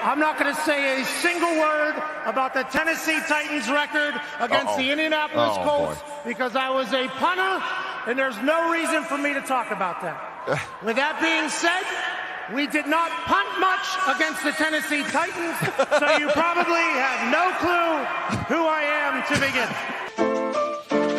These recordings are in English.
I'm not going to say a single word about the Tennessee Titans record against the Indianapolis Colts because I was a punter, and there's no reason for me to talk about that. With that being said, we did not punt much against the Tennessee Titans, so you probably have no clue who I am to begin.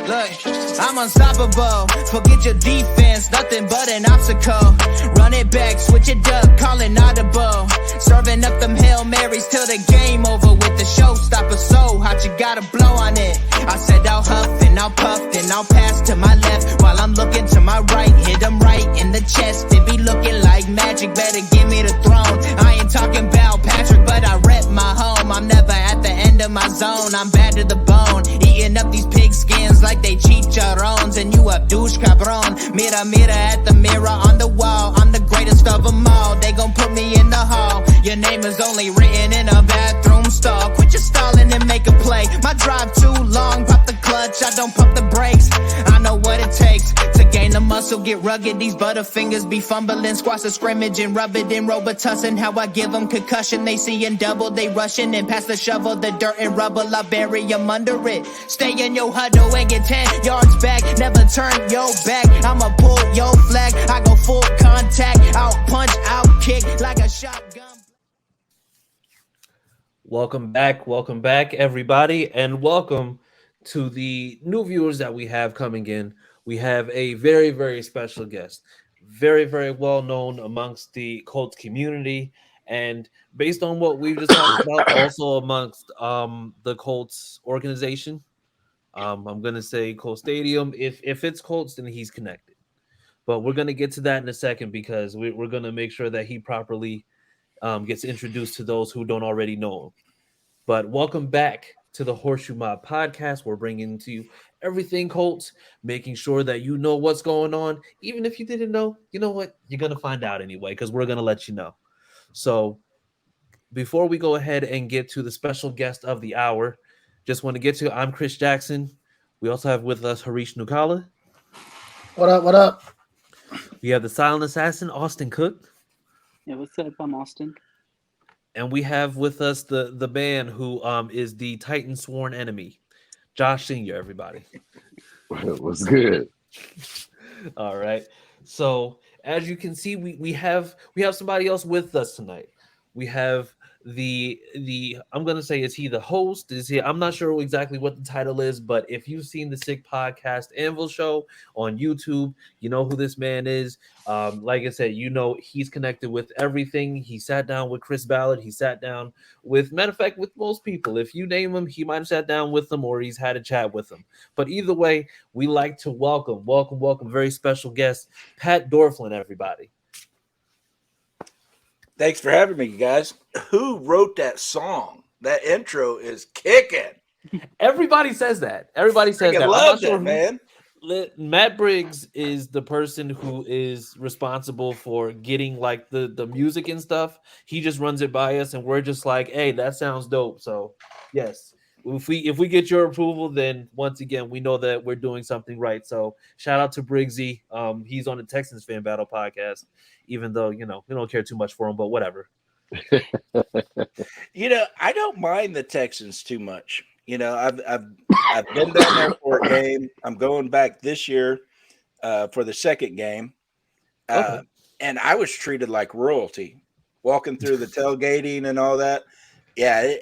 Look, I'm unstoppable. Forget your defense, nothing but an obstacle. Run it back, switch it up, call it audible. Serving up them Hail Marys till the game over with the showstopper. So hot, you gotta blow on it. I said I'll huff and I'll puff, then I'll pass to my left while I'm looking to my right. Hit him right in the chest. It be looking like magic. Better give me the throne. I ain't talking about Patrick, but I rep my home. I'm never at the end of my zone. I'm bad to the bone. Eating up these pig skins like they chicharrones, and you a douche cabron. Mira, mira at the mirror on the wall. I'm the greatest of them all. They gon' put me in the hall. Your name is only written in a bathroom stall. Quit your stalling and make a play. My drive too long. Pop the clutch, I don't pump the brakes. I know what it takes to gain the muscle, get rugged. These butterfingers be fumbling, squash the scrimmage and rub it in Robitussin. How I give them concussion, they see in double, they rushing and pass the shovel, the dirt and rubble. I bury them under it. Stay in your huddle and get 10 yards back. Never turn your back. I'ma pull your flag. I go full contact, out punch, out kick like a shotgun. Welcome back, everybody, and welcome to the new viewers that we have coming in. We have a very, very special guest, very, very well known amongst the Colts community, and based on what we've just talked about, also amongst the Colts organization. I'm gonna say Colts Stadium. If it's Colts, then he's connected. But we're gonna get to that in a second because we're gonna make sure that he properly gets introduced to those who don't already know him. But welcome back to the HorseShoe Mob Podcast. We're bringing to you everything Colts, making sure that you know what's going on. Even if you didn't know, you know what? You're going to find out anyway because we're going to let you know. So before we go ahead and get to the special guest of the hour, just want to get to I'm Chris Jackson. We also have with us Harish Nukala. What up, what up? We have the silent assassin, Austin Cook. Yeah, what's up? I'm Austin. And we have with us the man who is the Titan sworn enemy, Josh Senior. Everybody, what's good? All right. So as you can see, we have somebody else with us tonight. We have the I'm gonna say, is he the host? Is he? I'm not sure exactly what the title is, but if you've seen the Sick Podcast Anvil Show on YouTube, you know who this man is. Like I said, you know he's connected with everything. He sat down with Chris Ballard. He sat down with, matter of fact, with most people. If you name him, he might have sat down with them or he's had a chat with them. But either way, we like to welcome very special guest, Pat Doerflein, everybody. Thanks for having me, you guys. Who wrote that song? That intro is kicking. Everybody says that. Everybody says that. I love that, man. Matt Briggs is the person who is responsible for getting like the music and stuff. He just runs it by us, and we're just like, hey, that sounds dope. So, yes, if we get your approval, then once again we know that we're doing something right. So, shout out to Briggsy. He's on the Texans Fan Battle podcast. Even though, you know, we don't care too much for him, but whatever. You know, I don't mind the Texans too much. You know, I've been down there for a game. I'm going back this year for the second game. Okay. And I was treated like royalty, walking through the tailgating and all that. Yeah,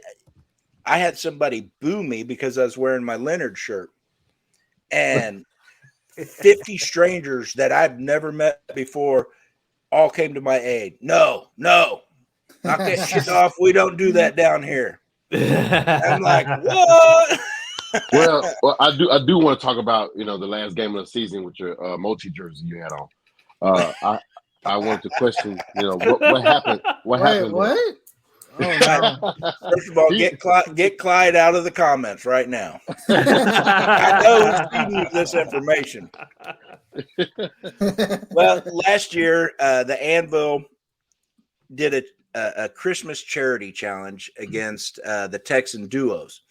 I had somebody boo me because I was wearing my Leonard shirt. And 50 strangers that I've never met before all came to my aid. No, knock that shit off. We don't do that down here. I'm like, what? Well, I do want to talk about, you know, the last game of the season with your multi jersey you had on. I want to question, you know, what happened. What happened? What? Oh, no. First of all, get Clyde out of the comments right now. I know who's feeding you this information. Well, last year, the Anvil did a Christmas charity challenge against the Texan duos.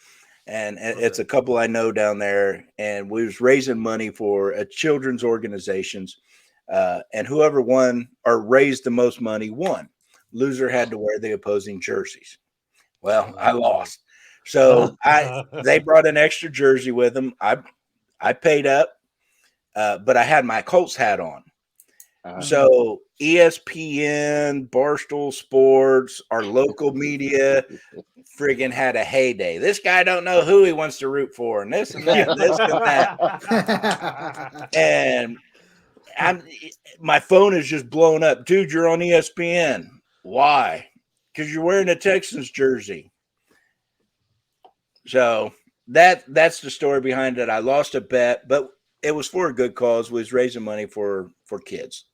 And it's a couple I know down there. And we was raising money for a children's organizations. And whoever won or raised the most money won. Loser had to wear the opposing jerseys. Well, I lost. So they brought an extra jersey with them. I paid up, but I had my Colts hat on. So ESPN, Barstool Sports, our local media friggin' had a heyday. This guy don't know who he wants to root for, and this and that, this and that. And my phone is just blown up. Dude, you're on ESPN. Why? Because you're wearing a Texans jersey. So that's the story behind it. I lost a bet, but it was for a good cause. We was raising money for kids.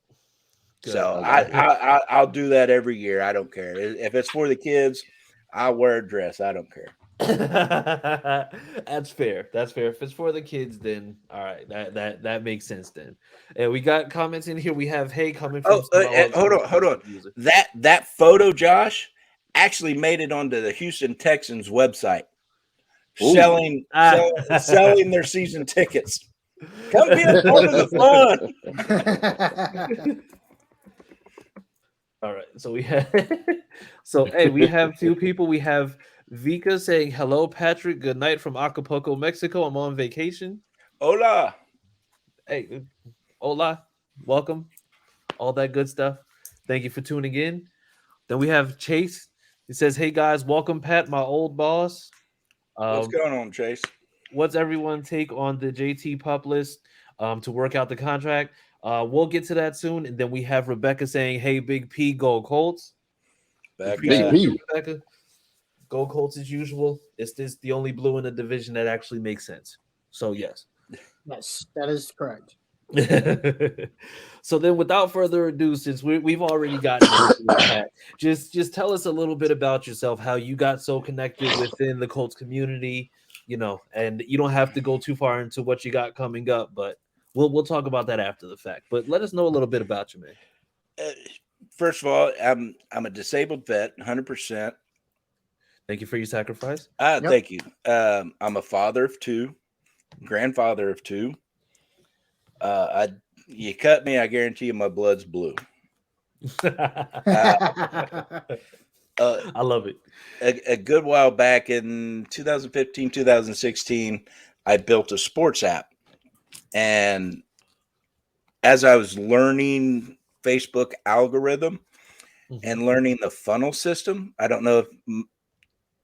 Good. So I'll do that every year. I don't care. If it's for the kids, I'll wear a dress. I don't care. That's fair. That's fair. If it's for the kids, then all right. That makes sense then. And we got comments in here. We have coming from hold on. That photo, Josh, actually made it onto the Houston Texans website. Selling their season tickets. Come be a part of the fun. All right, so we have we have two people. We have Vika saying hello, Patrick. Good night from Acapulco, Mexico. I'm on vacation. Hola. Hey, hola. Welcome. All that good stuff. Thank you for tuning in. Then we have Chase. He says, "Hey guys, welcome, Pat, my old boss." What's going on, Chase? What's everyone take on the JT pup list to work out the contract? We'll get to that soon. And then we have Rebecca saying, "Hey, Big P, go Colts." Big P. Rebecca. Go Colts as usual. It's the only blue in the division that actually makes sense. So, yes. Yes, that is correct. So then, without further ado, since we've already gotten into that, just tell us a little bit about yourself, how you got so connected within the Colts community, and you don't have to go too far into what you got coming up, but we'll talk about that after the fact. But let us know a little bit about you, man. First of all, I'm a disabled vet, 100%. Thank you for your sacrifice. Yep. Thank you. I'm a father of two, grandfather of two. You cut me, I guarantee you my blood's blue. I love it. A good while back in 2015, 2016, I built a sports app. And as I was learning Facebook algorithm and learning the funnel system, I don't know if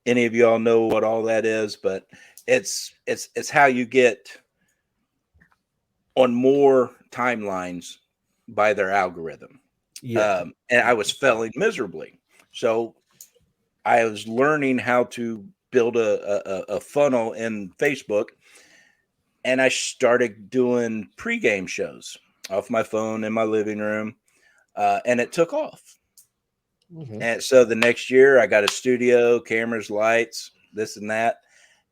any of y'all know what all that is, but it's how you get on more timelines by their algorithm. Yeah. And I was failing miserably. So I was learning how to build a funnel in Facebook, and I started doing pregame shows off my phone in my living room, and it took off. Mm-hmm. And so the next year I got a studio, cameras, lights, this and that.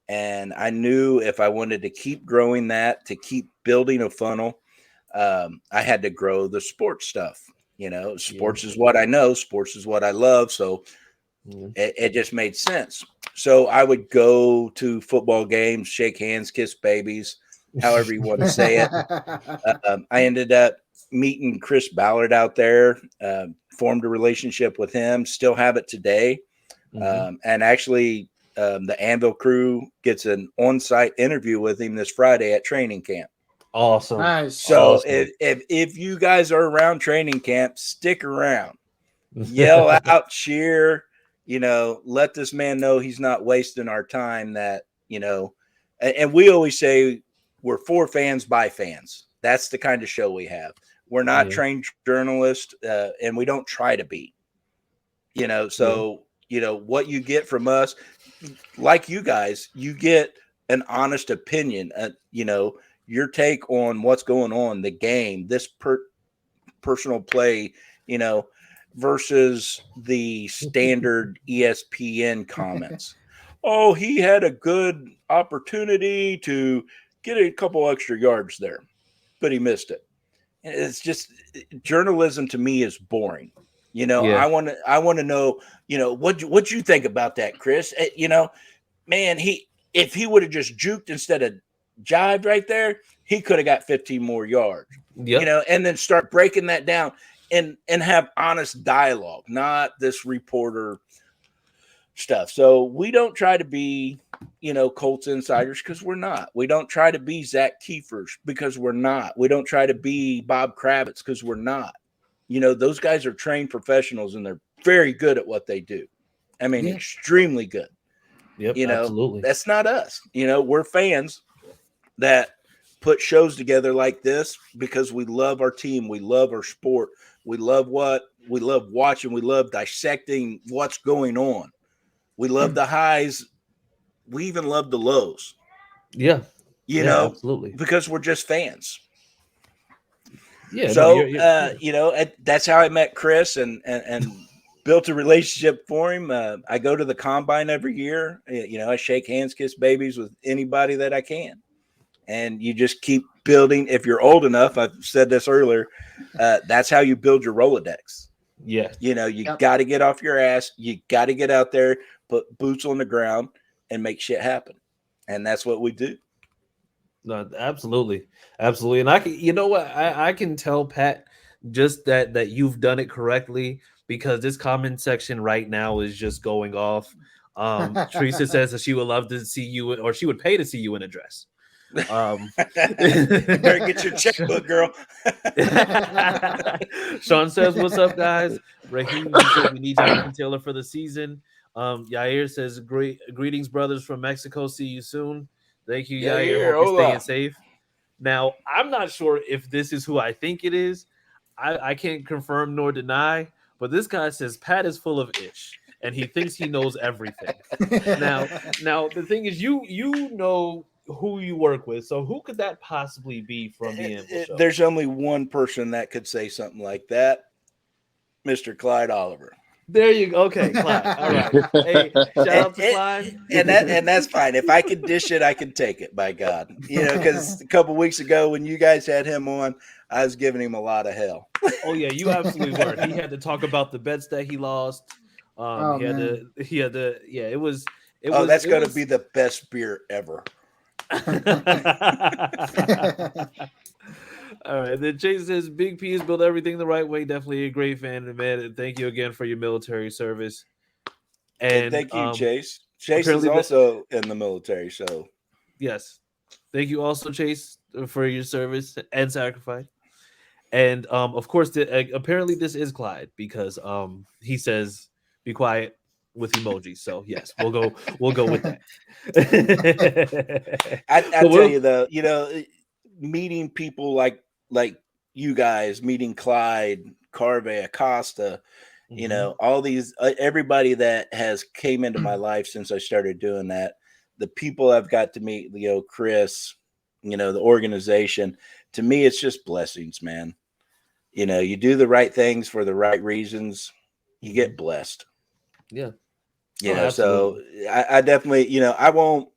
And I knew if I wanted to keep growing that, to keep building a funnel, I had to grow the sports stuff. Sports is what I know. Sports is what I love. So it just made sense. So I would go to football games, shake hands, kiss babies, however you want to say it. I ended up meeting Chris Ballard out there, formed a relationship with him, still have it today. And actually, the Anvil crew gets an on-site interview with him this Friday at training camp. Awesome. Nice. So awesome. If you guys are around training camp, stick around, yell out, cheer, let this man know he's not wasting our time. That, and we always say we're for fans by fans. That's the kind of show we have. We're not trained journalists, and we don't try to be, so, what you get from us, like you guys, you get an honest opinion, your take on what's going on, the game, this personal play, versus the standard ESPN comments. Oh, he had a good opportunity to get a couple extra yards there, but he missed it. It's just, journalism to me is boring. I want to know, what you think about that, Chris? Man, if he would have just juked instead of jived right there, he could have got 15 more yards. Yep. And then start breaking that down. and have honest dialogue, not this reporter stuff. So we don't try to be, Colts insiders because we're not. We don't try to be Zach Keefers because we're not. We don't try to be Bob Kravitz because we're not. Those guys are trained professionals and they're very good at what they do. I mean, extremely good. Yep, absolutely. That's not us. We're fans that put shows together like this because we love our team. We love our sport. We love watching. We love dissecting what's going on. We love the highs. We even love the lows. Yeah. Absolutely. Because we're just fans. Yeah. So, that's how I met Chris and built a relationship for him. I go to the combine every year. I shake hands, kiss babies with anybody that I can. And you just keep building. If you're old enough, I've said this earlier, that's how you build your Rolodex. Yeah. You got to get off your ass. You got to get out there, put boots on the ground and make shit happen. And that's what we do. No, absolutely. Absolutely. And I can tell, Pat, just that you've done it correctly, because this comment section right now is just going off. Teresa says that she would love to see you, or she would pay to see you in a dress. You better get your checkbook, girl. Sean says, "What's up, guys?" Raheem says, "We need Jonathan Taylor for the season." Yair says, "Greetings, brothers from Mexico. See you soon." Thank you, Yair. Hope you're staying safe. Now, I'm not sure if this is who I think it is. I can't confirm nor deny, but this guy says Pat is full of ish, and he thinks he knows everything. Now, the thing is, you know who you work with, so who could that possibly be from the Anvil Show? There's only one person that could say something like that, Mr. Clyde Oliver. There you go. Okay, Clyde. All right. Hey, shout out to Clyde. And that's fine. If I can dish it, I can take it, by God. Because a couple weeks ago when you guys had him on, I was giving him a lot of hell. Oh yeah, you absolutely were. He had to talk about the bets that he lost. He had to. Yeah, it was. That's going to be the best beer ever. All right. Then Chase says, "Big P has built everything the right way. Definitely a great fan, man. And thank you again for your military service." And thank you, Chase. Chase is also in the military, so yes. Thank you also, Chase, for your service and sacrifice. And of course, apparently this is Clyde, because he says, "Be quiet," with emojis. So yes, we'll go with that. I tell you though, meeting people like you guys, meeting Clyde, Carve, Acosta, all these, everybody that has came into my life since I started doing that, the people I've got to meet, Chris, the organization, to me, it's just blessings, man. You do the right things for the right reasons, you get blessed. Yeah. So I definitely, I won't,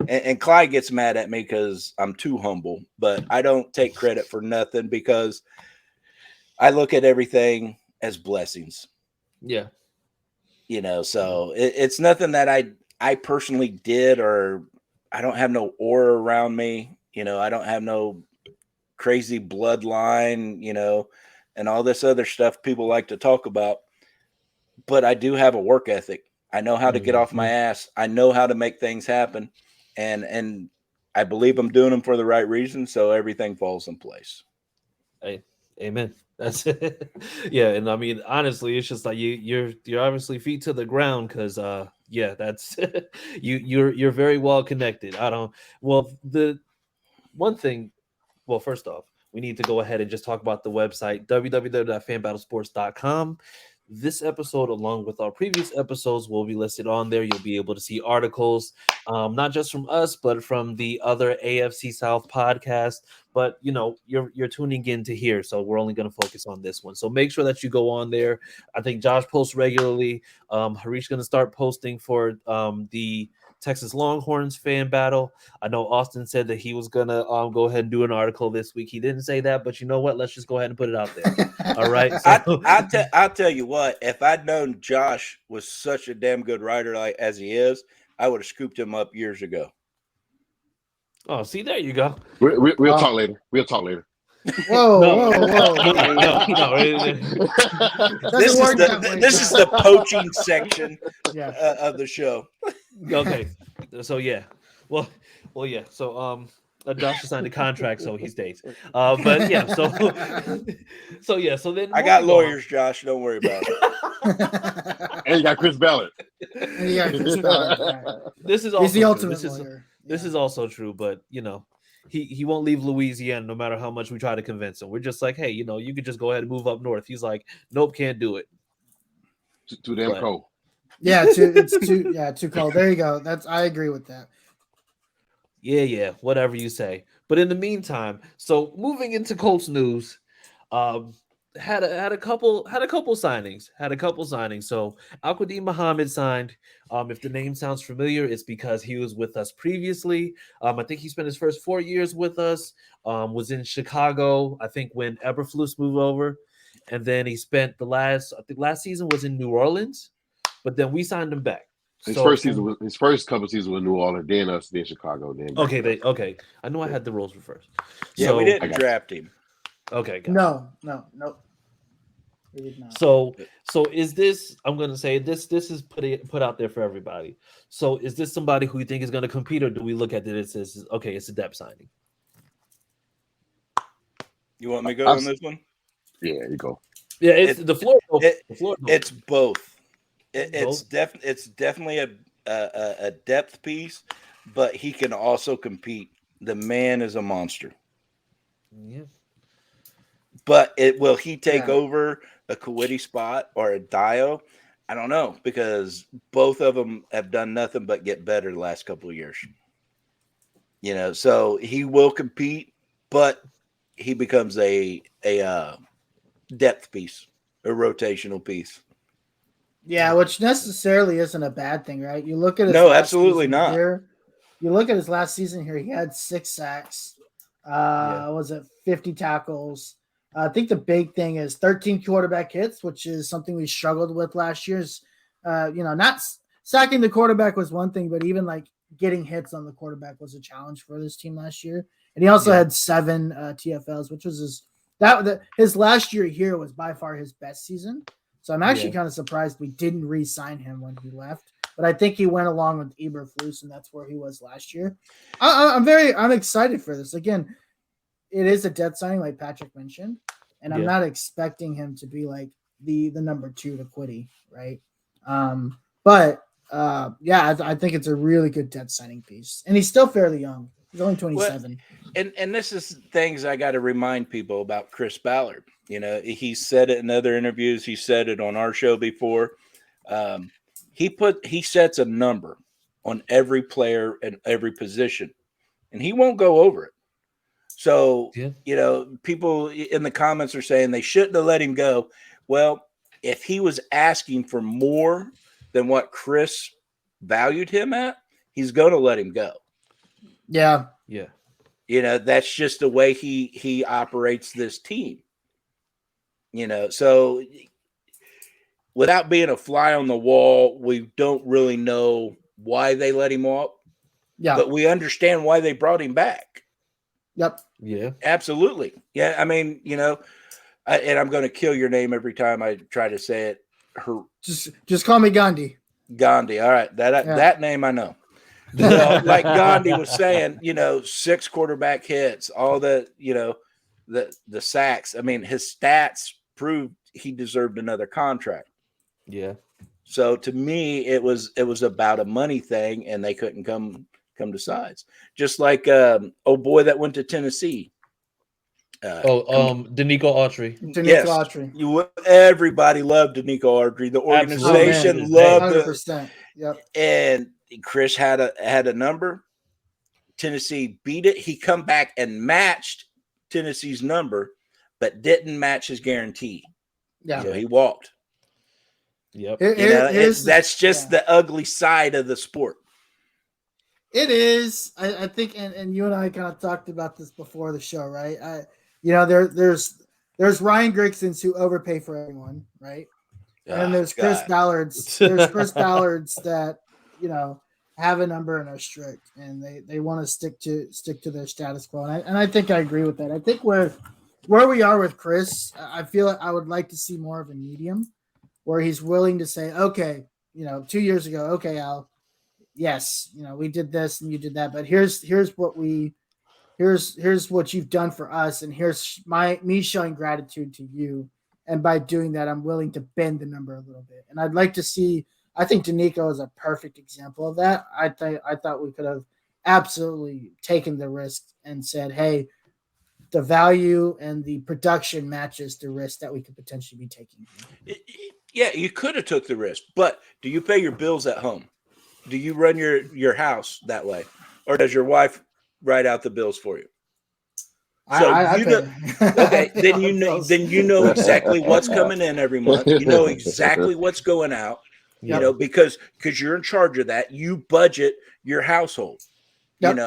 and Clyde gets mad at me because I'm too humble, but I don't take credit for nothing because I look at everything as blessings. Yeah. So it's nothing that I personally did, or I don't have no aura around me. I don't have no crazy bloodline, and all this other stuff people like to talk about, but I do have a work ethic. I know how to get off my ass. I know how to make things happen. And I believe I'm doing them for the right reason. So everything falls in place. Hey, amen. That's it. Yeah. And I mean, honestly, it's just like you're obviously feet to the ground. Cause that's you're very well connected. The one thing, first off, we need to go ahead and just talk about the website, www.fanbattlesports.com. This episode, along with our previous episodes, will be listed on there. You'll be able to see articles, not just from us, but from the other AFC South podcast. But you're tuning in to here, so we're only going to focus on this one. So make sure that you go on there. I think Josh posts regularly. Harish going to start posting for the Texas Longhorns fan battle. I know Austin said that he was gonna go ahead and do an article this week. He didn't say that, but you know what? Let's just go ahead and put it out there. All right. So, I'll tell you what. If I'd known Josh was such a damn good writer as he is, I would have scooped him up years ago. Oh, see, there you go. We'll talk later. We'll talk later. Whoa, No. whoa. This is the poaching section Yeah. of the show. Okay. So yeah. Well, yeah. So Josh signed a contract, so he stays. But yeah, so yeah, so then I got lawyers, Josh. Don't worry about it. And you got Chris Ballard. Yeah, Chris Ballard, right. This is also He's the true. ultimate lawyer. This is also true, but he won't leave Louisiana no matter how much we try to convince him. We're just like, hey, you could just go ahead and move up north. He's like, nope, can't do it. Too damn cold. Yeah, it's too cold. There you go. I agree with that. Yeah, whatever you say. But in the meantime, so moving into Colts news, had a couple signings. So Al-Qadim Muhammad signed. If the name sounds familiar, it's because he was with us previously. I think he spent his first 4 years with us. Was in Chicago, I think, when Eberflus moved over, and then he spent I think last season was in New Orleans, but then we signed him back. His first couple seasons was New Orleans, then us, then Chicago, then okay. I know I had the roles reversed. Yeah, we didn't draft him. Okay, No. We did not. So is this? I'm going to say this. This is put out there for everybody. So is this somebody who you think is going to compete, or do we look at it as okay, it's a depth signing? You want me to go on this one? Yeah, you go. Yeah, it's the floor. It's both. It's definitely a depth piece, but he can also compete. The man is a monster. Yeah. But will he take over a Kwity spot or a Dio? I don't know, because both of them have done nothing but get better the last couple of years. So he will compete, but he becomes a depth piece, a rotational piece. Yeah, which necessarily isn't a bad thing, right? You look at his absolutely not. You look at his last season here; he had 6 sacks. Was it 50 tackles? I think the big thing is 13 quarterback hits, which is something we struggled with last year. Not sacking the quarterback was one thing, but even like getting hits on the quarterback was a challenge for this team last year. And he also had 7 TFLs, which was his last year here was by far his best season. So I'm actually kind of surprised we didn't re-sign him when he left. But I think he went along with Eberflus, and that's where he was last year. I'm excited for this. Again, it is a depth signing, like Patrick mentioned, and I'm not expecting him to be like the number 2 to Kwity, right? I think it's a really good depth signing piece, and he's still fairly young. He's only 27. And this is things I got to remind people about Chris Ballard. He said it in other interviews. He said it on our show before. He sets a number on every player and every position, and he won't go over it. So, people in the comments are saying they shouldn't have let him go. Well, if he was asking for more than what Chris valued him at, he's going to let him go. Yeah. That's just the way he operates this team. So without being a fly on the wall, we don't really know why they let him off. Yeah. But we understand why they brought him back. Yep. Yeah. Absolutely. Yeah. I mean, and I'm going to kill your name every time I try to say it. Just call me Gandhi. Gandhi. All right. That name I know. Like Gandhi was saying, 6 quarterback hits, all the sacks. I mean, his stats proved he deserved another contract. Yeah. So to me, it was about a money thing, and they couldn't come to sides. Just like boy that went to Tennessee. Danico Autry. Autry. Everybody loved Danico Autry. The organization loved 100%. Yep. And Chris had a number. Tennessee beat it. He come back and matched Tennessee's number, but didn't match his guarantee. Yeah. So he walked. Yep. That's just the ugly side of the sport. It is. I think, and you and I kind of talked about this before the show, right? There's Ryan Grigsons who overpay for everyone, right? And there's Chris Ballards. There's Chris Ballards that have a number and are strict, and they want to stick to their status quo. And I think I agree with that. I think where where we are with Chris, I feel like I would like to see more of a medium where he's willing to say, okay, 2 years ago, okay, Al, yes, we did this and you did that, but here's what you've done for us, and here's me showing gratitude to you, and by doing that, I'm willing to bend the number a little bit. And I'd like to see. I think Danico is a perfect example of that. I thought we could have absolutely taken the risk and said, hey, the value and the production matches the risk that we could potentially be taking. Yeah, you could have took the risk, but do you pay your bills at home? Do you run your house that way, or does your wife write out the bills for you? So okay, then you know exactly what's coming in every month. You know exactly what's going out. Yep. Because you're in charge of that. You budget your household. Yep.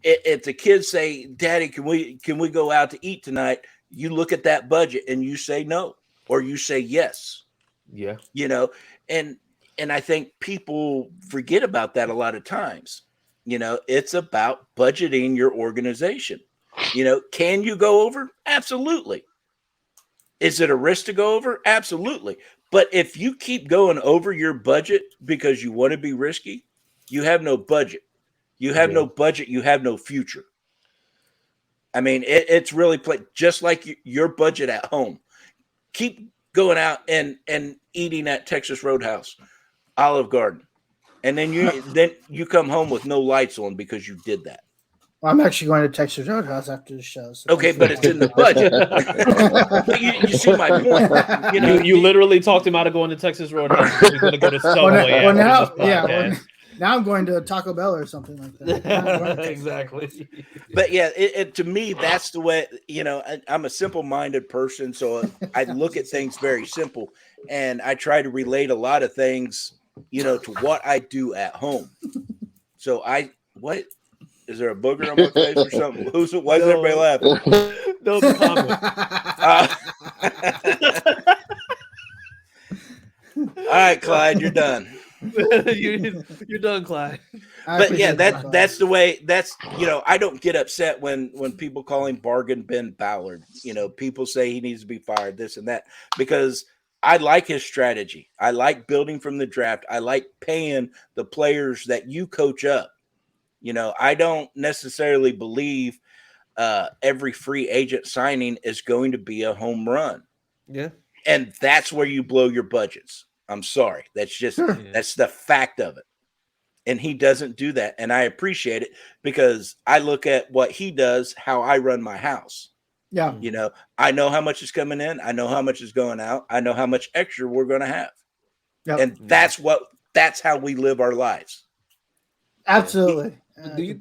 If the kids say, "Daddy, can we go out to eat tonight?" You look at that budget and you say no, or you say yes. Yeah. And I think people forget about that a lot of times. It's about budgeting your organization. Can you go over? Absolutely. Is it a risk to go over? Absolutely. But if you keep going over your budget because you want to be risky, you have no budget. You have no budget. You have no future. I mean, it's really just like your budget at home. Keep going out and eating at Texas Roadhouse, Olive Garden. And then you come home with no lights on because you did that. Well, I'm actually going to Texas Roadhouse after the show. So okay, but it's in the budget. But you see my point. You literally talked him out of going to Texas Roadhouse. You're going to go to Subway. Now I'm going to Taco Bell or something like that. Exactly. But yeah, to me, that's the way. I'm a simple-minded person, so I look at things very simple, and I try to relate a lot of things, to what I do at home. So what? Is there a booger on my face or something? Why is everybody laughing? No comment. All right, Clyde, you're done. You're done, Clyde. But yeah, that's the way. I don't get upset when people call him Bargain Ben Ballard. People say he needs to be fired, this and that, because I like his strategy. I like building from the draft. I like paying the players that you coach up. I don't necessarily believe every free agent signing is going to be a home run. Yeah. And that's where you blow your budgets. I'm sorry. That's just that's the fact of it. And he doesn't do that. And I appreciate it because I look at what he does, how I run my house. Yeah. I know how much is coming in. I know how much is going out. I know how much extra we're going to have. Yep. And that's how we live our lives. Absolutely. Do you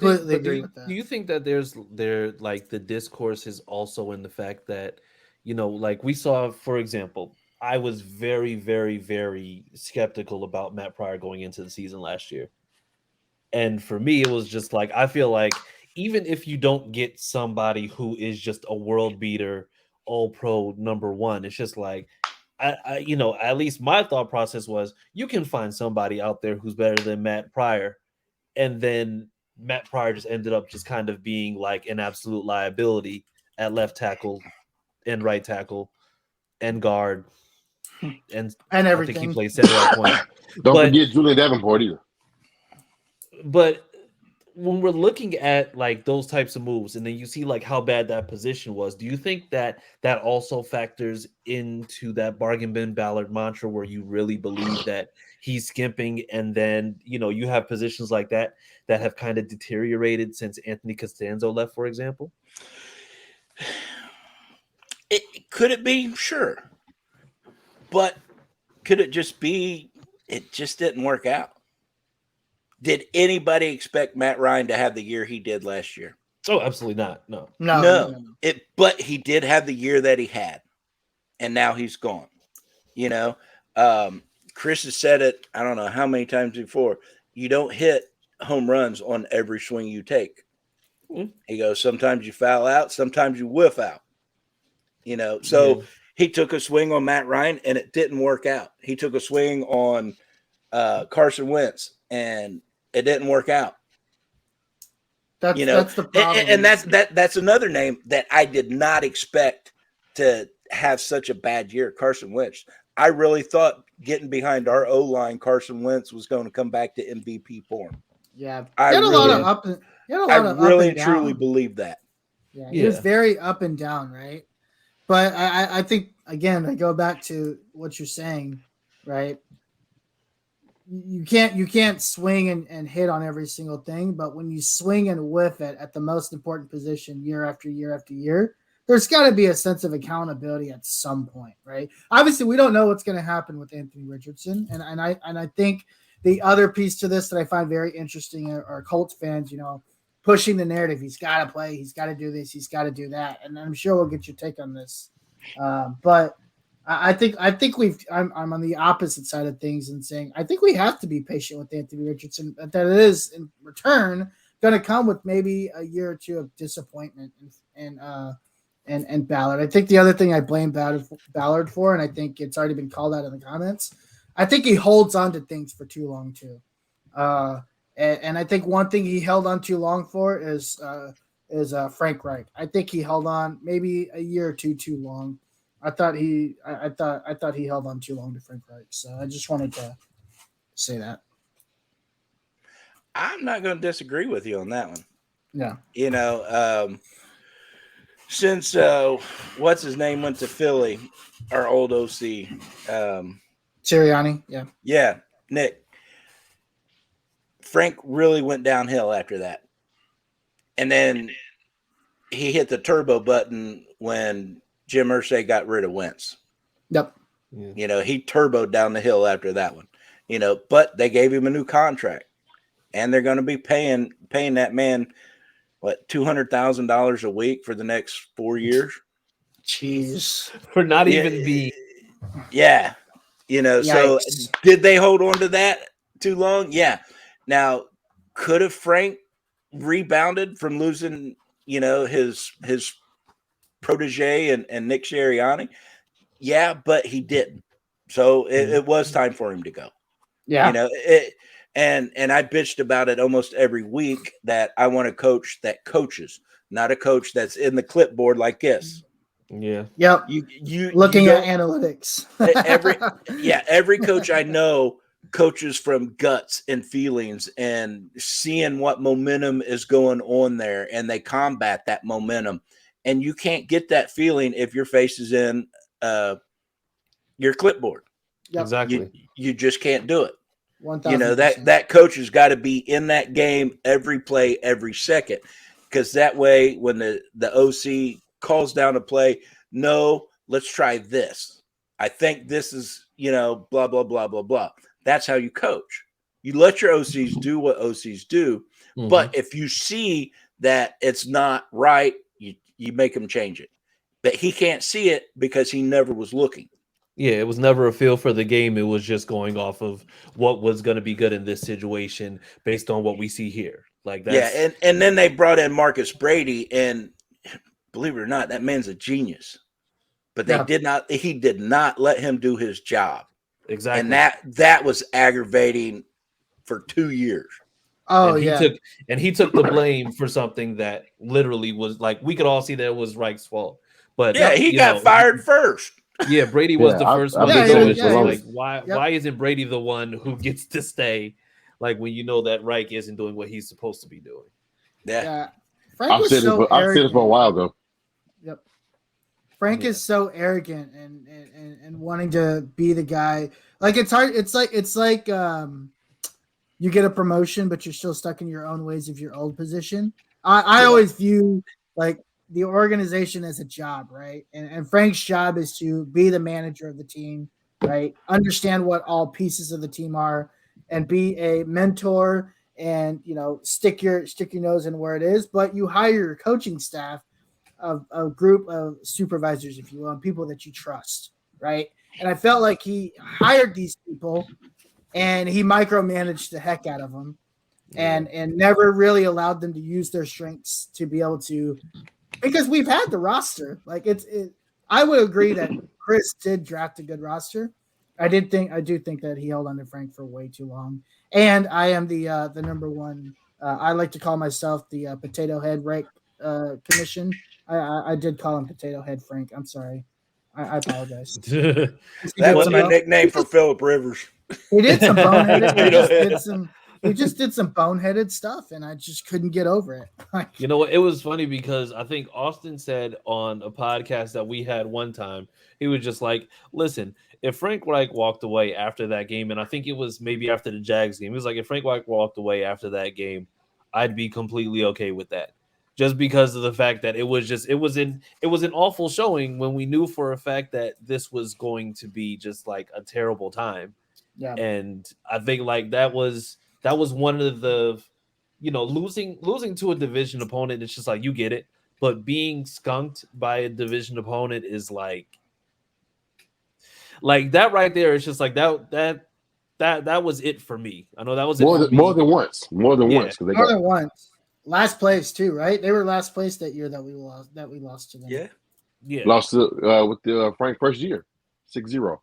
think that the discourse is also in the fact that, like we saw, for example, I was very, very, very skeptical about Matt Pryor going into the season last year. And for me, it was just like, I feel like even if you don't get somebody who is just a world beater, all pro number one, it's just like, I at least my thought process was you can find somebody out there who's better than Matt Pryor. And then Matt Pryor just ended up just kind of being like an absolute liability at left tackle and right tackle and guard and everything. I think he played center at point. Don't forget Julian Davenport either. But when we're looking at like those types of moves and then you see like how bad that position was, do you think that also factors into that bargain bin Ballard mantra where you really believe that he's skimping and then, you have positions like that have kind of deteriorated since Anthony Costanzo left, for example? Could it be? Sure. But could it just be it just didn't work out? Did anybody expect Matt Ryan to have the year he did last year? Oh, absolutely not. No. But he did have the year that he had, and now he's gone. Chris has said it, I don't know how many times before. You don't hit home runs on every swing you take. Mm-hmm. He goes, sometimes you foul out, sometimes you whiff out. So he took a swing on Matt Ryan, and it didn't work out. He took a swing on Carson Wentz, and it didn't work out. That's the problem. And that's another name that I did not expect to have such a bad year. Carson Wentz. I really thought getting behind our O-line, Carson Wentz was going to come back to MVP form. Yeah, I really down. truly believe that. Yeah, he was very up and down, right? But I think, again, I go back to what you're saying, right? You can't swing and hit on every single thing, but when you swing and whiff it at the most important position year after year after year, there's got to be a sense of accountability at some point, right? Obviously, we don't know what's going to happen with Anthony Richardson, and I think the other piece to this that I find very interesting are Colts fans, pushing the narrative. He's got to play. He's got to do this. He's got to do that. And I'm sure we'll get your take on this. But I think I'm on the opposite side of things and saying I think we have to be patient with Anthony Richardson. That it is in return going to come with maybe a year or two of disappointment and Ballard. I think the other thing I blame Ballard for, and I think it's already been called out in the comments, I think he holds on to things for too long too. And I think one thing he held on too long for is Frank Reich. I think he held on maybe a year or two too long. I thought he held on too long to Frank Reich. So I just wanted to say that. I'm not going to disagree with you on that one. Yeah. Since what's his name went to Philly, our old OC, Sirianni. Yeah. Yeah, Nick. Frank really went downhill after that. And then he hit the turbo button when Jim Irsay got rid of Wentz. Yep. Yeah. He turboed down the hill after that one. But they gave him a new contract. And they're going to be paying that man, $200,000 a week for the next 4 years? Jeez. For not even the... Yeah. So did they hold on to that too long? Yeah. Now, could have Frank rebounded from losing, his protege and Nick Sirianni? Yeah, but he didn't. So it was time for him to go. Yeah. And I bitched about it almost every week that I want a coach that coaches, not a coach that's in the clipboard like this. Yeah. Yep. You looking at analytics. Every coach I know coaches from guts and feelings and seeing what momentum is going on there, and they combat that momentum. And you can't get that feeling if your face is in your clipboard. Yep. Exactly. You just can't do it. 1,000%. That coach has got to be in that game every play, every second, because that way when the OC calls down a play, no, let's try this. I think this is, blah, blah, blah, blah, blah. That's how you coach. You let your OCs do what OCs do. Mm-hmm. But if you see that it's not right, you make them change it. But he can't see it because he never was looking. Yeah, it was never a feel for the game. It was just going off of what was going to be good in this situation based on what we see here. Like that. Yeah, and then they brought in Marcus Brady, and believe it or not, that man's a genius. But he did not let him do his job. Exactly. And that was aggravating for 2 years. Oh, and he took the blame for something that literally was like, we could all see that it was Reich's fault. But he got fired first. Yeah, Brady was the first one. Like, why isn't Brady the one who gets to stay? Like when you know that Reich isn't doing what he's supposed to be doing. Yeah. I've said it for a while though. Yep. Frank is so arrogant and wanting to be the guy. Like it's hard. It's like you get a promotion, but you're still stuck in your own ways of your old position. I always view like the organization as a job, right? And Frank's job is to be the manager of the team, right? Understand what all pieces of the team are and be a mentor and, stick your nose in where it is. But you hire your coaching staff of a group of supervisors, if you will, and people that you trust, right? And I felt like he hired these people and he micromanaged the heck out of them and never really allowed them to use their strengths to be able to – because we've had the roster. Like I would agree that Chris did draft a good roster. I do think that he held under Frank for way too long. And I am the number one I like to call myself the Potato Head Rank Commission. I did call him Potato Head Frank. I'm sorry. I apologize. That was my nickname for Phillip Rivers. He did some boneheaded. He just did some boneheaded stuff, and I just couldn't get over it. You know what? It was funny because I think Austin said on a podcast that we had one time, he was just like, listen, if Frank Reich walked away after that game, and I think it was maybe after the Jags game, he was like, if Frank Reich walked away after that game, I'd be completely okay with that. Just because of the fact that it was an awful showing when we knew for a fact that this was going to be just like a terrible time. Yeah. And I think like that was one of the, losing to a division opponent. It's just like, you get it. But being skunked by a division opponent is like that right there. It's just like that was it for me. I know that was more than once. More than once. Last place too, right? They were last place that year that we lost to them. Yeah. Lost to with the Frank first year, 6-0.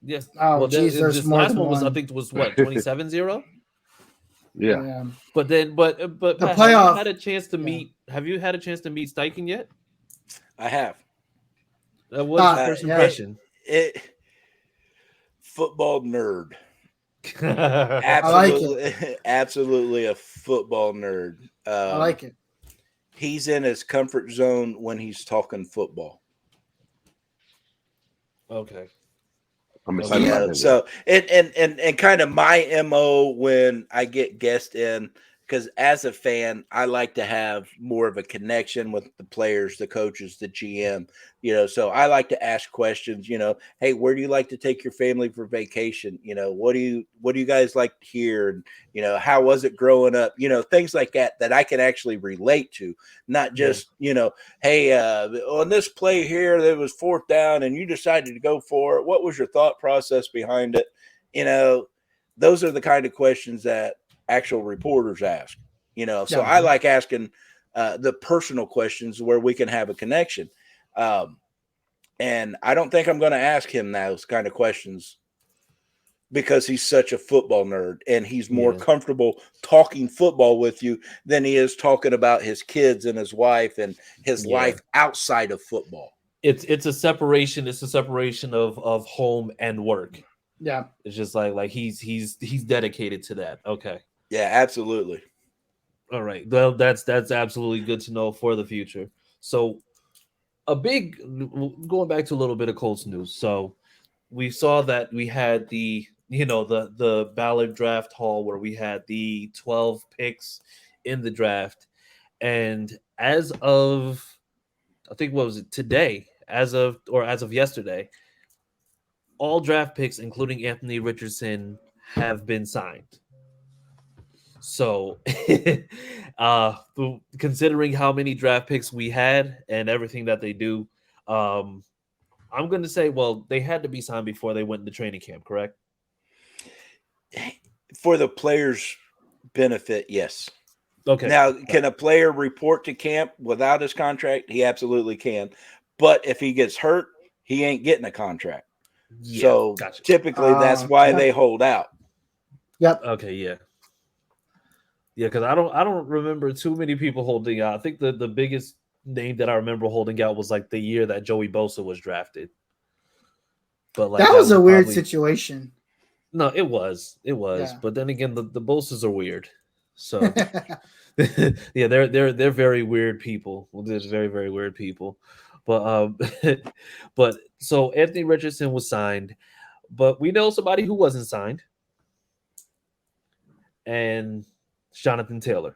Yes. Oh, geez, there's this more last than one was one. I think was what 27-0. Yeah. But then, but the Pat, playoff. Have you had a chance to meet? Have you had a chance to meet Steichen yet? I have. What's your first impression? Football nerd. Absolutely, absolutely a football nerd. I like it. He's in his comfort zone when he's talking football. Okay. I'm excited about that. So and kind of my MO when I get guests in, because as a fan, I like to have more of a connection with the players, the coaches, the GM, so I like to ask questions, hey, where do you like to take your family for vacation? What do you guys like here? And, how was it growing up? Things like that I can actually relate to, not just, hey, on this play here, there was 4th down and you decided to go for it. What was your thought process behind it? Those are the kind of questions that actual reporters ask, so I like asking the personal questions where we can have a connection. And I don't think I'm going to ask him those kind of questions because he's such a football nerd and he's more comfortable talking football with you than he is talking about his kids and his wife and his life outside of football. It's a separation. It's a separation of home and work. Yeah. It's just like he's dedicated to that. Okay. Yeah, absolutely. All right. Well, that's absolutely good to know for the future. So going back to a little bit of Colts news. So we saw that we had the Ballard draft haul where we had the 12 picks in the draft. And as of, I think, what was it today, as of yesterday, all draft picks, including Anthony Richardson, have been signed. So, considering how many draft picks we had and everything that they do, I'm going to say, well, they had to be signed before they went into training camp, correct? For the player's benefit, yes. Okay. Now, can a player report to camp without his contract? He absolutely can. But if he gets hurt, he ain't getting a contract. Yeah, so gotcha. Typically that's why they hold out. Yep. Okay, yeah. Yeah, because I don't remember too many people holding out. I think the biggest name that I remember holding out was like the year that Joey Bosa was drafted. But like that was a weird situation. No, it was. Yeah. But then again, the Bosas are weird. So yeah, they're very weird people. Well, there's very, very weird people. But but so Anthony Richardson was signed, but we know somebody who wasn't signed. And Jonathan Taylor.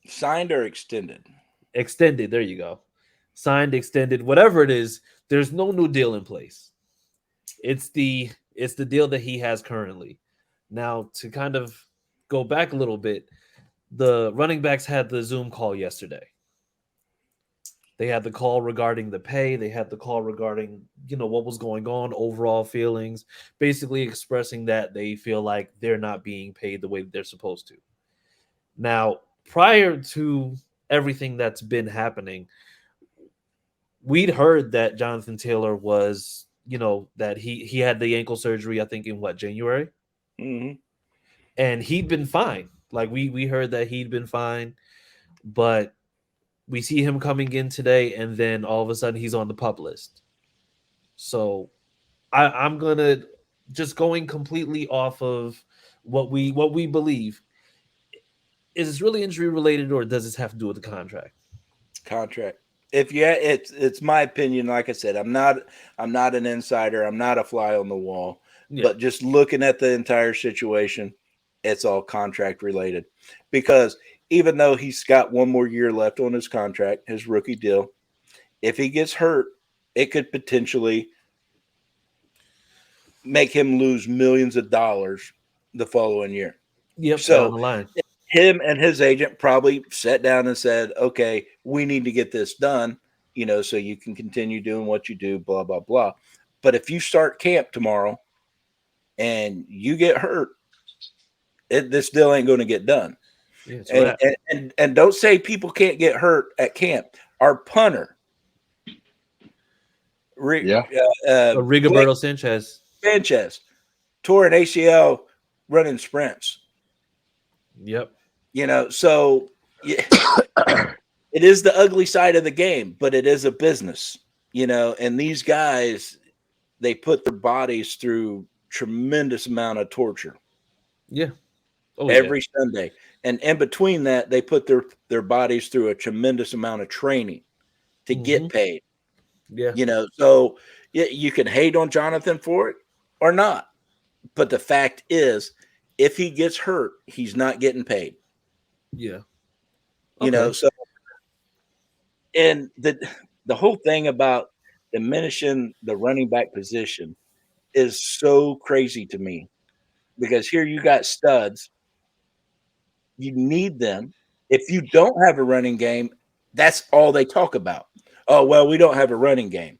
Signed or extended? Extended. There you go. Signed, extended, whatever it is. There's no new deal in place. It's the deal that he has currently. Now, to kind of go back a little bit, the running backs had the Zoom call yesterday. They had the call regarding the pay. They had the call regarding, what was going on, overall feelings, basically expressing that they feel like they're not being paid the way that they're supposed to. Now, prior to everything that's been happening, we'd heard that Jonathan Taylor was, that he had the ankle surgery, I think in January? Mm-hmm. And he'd been fine. Like we heard that he'd been fine, but we see him coming in today, and then all of a sudden he's on the PUP list. So I'm gonna just going completely off of what we believe. Is this really injury related, or does this have to do with the contract? Contract. It's my opinion. Like I said, I'm not an insider. I'm not a fly on the wall. Yeah. But just looking at the entire situation, it's all contract related. Because even though he's got one more year left on his contract, his rookie deal, if he gets hurt, it could potentially make him lose millions of dollars the following year. Yep. So down the line. Him and his agent probably sat down and said, okay, we need to get this done, so you can continue doing what you do, blah, blah, blah. But if you start camp tomorrow and you get hurt, this deal ain't going to get done. Yeah, and don't say people can't get hurt at camp. Our punter, Rigoberto Sanchez, tore an ACL running sprints. Yep. So it is the ugly side of the game, but it is a business, and these guys, they put their bodies through tremendous amount of torture. Yeah. Every Sunday. And in between that, they put their bodies through a tremendous amount of training to get paid. Yeah. So you can hate on Jonathan for it or not. But the fact is, if he gets hurt, he's not getting paid. Yeah. So and the whole thing about diminishing the running back position is so crazy to me, because here you got studs. You need them. If you don't have a running game, that's all they talk about. Oh, well, we don't have a running game.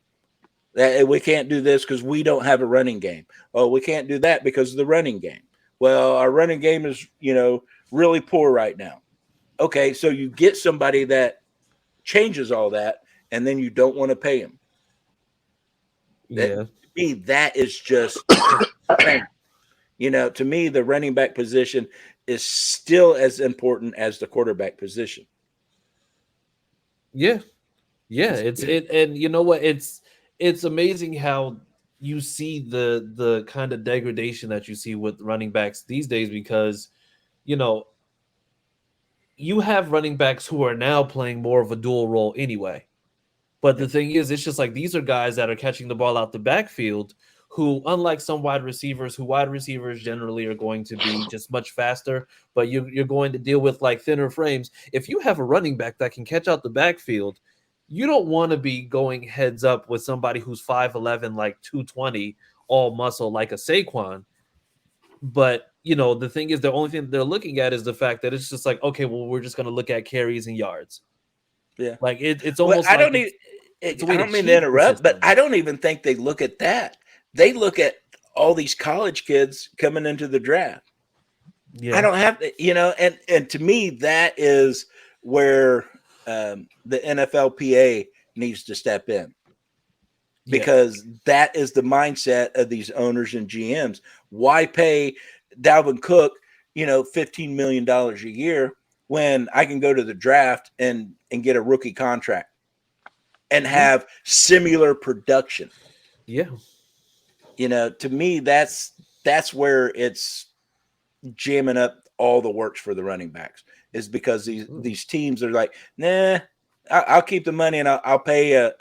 We can't do this because we don't have a running game. Oh, we can't do that because of the running game. Well, our running game is, really poor right now. Okay, so you get somebody that changes all that, and then you don't want to pay him. To me, that is just, to me, the running back position is still as important as the quarterback position. Yeah. Yeah. And you know what? It's amazing how you see the kind of degradation that you see with running backs these days, because, you have running backs who are now playing more of a dual role anyway. But the thing is, it's just like, these are guys that are catching the ball out the backfield who, unlike some wide receivers generally are going to be just much faster, but you're going to deal with like thinner frames. If you have a running back that can catch out the backfield, you don't want to be going heads up with somebody who's 5'11", like 220, all muscle like a Saquon. But, the thing is, the only thing they're looking at is the fact that it's just like, okay, well, we're just going to look at carries and yards. Yeah. Like it's almost I don't mean to interrupt, but I don't even think they look at that. They look at all these college kids coming into the draft. Yeah. I don't have to, and to me, that is where the NFLPA needs to step in, because that is the mindset of these owners and GMs. Why pay Dalvin Cook, $15 million a year when I can go to the draft and get a rookie contract and have similar production? Yeah. To me, that's where it's jamming up all the works for the running backs, is because these teams are like, nah, I'll keep the money and I'll pay a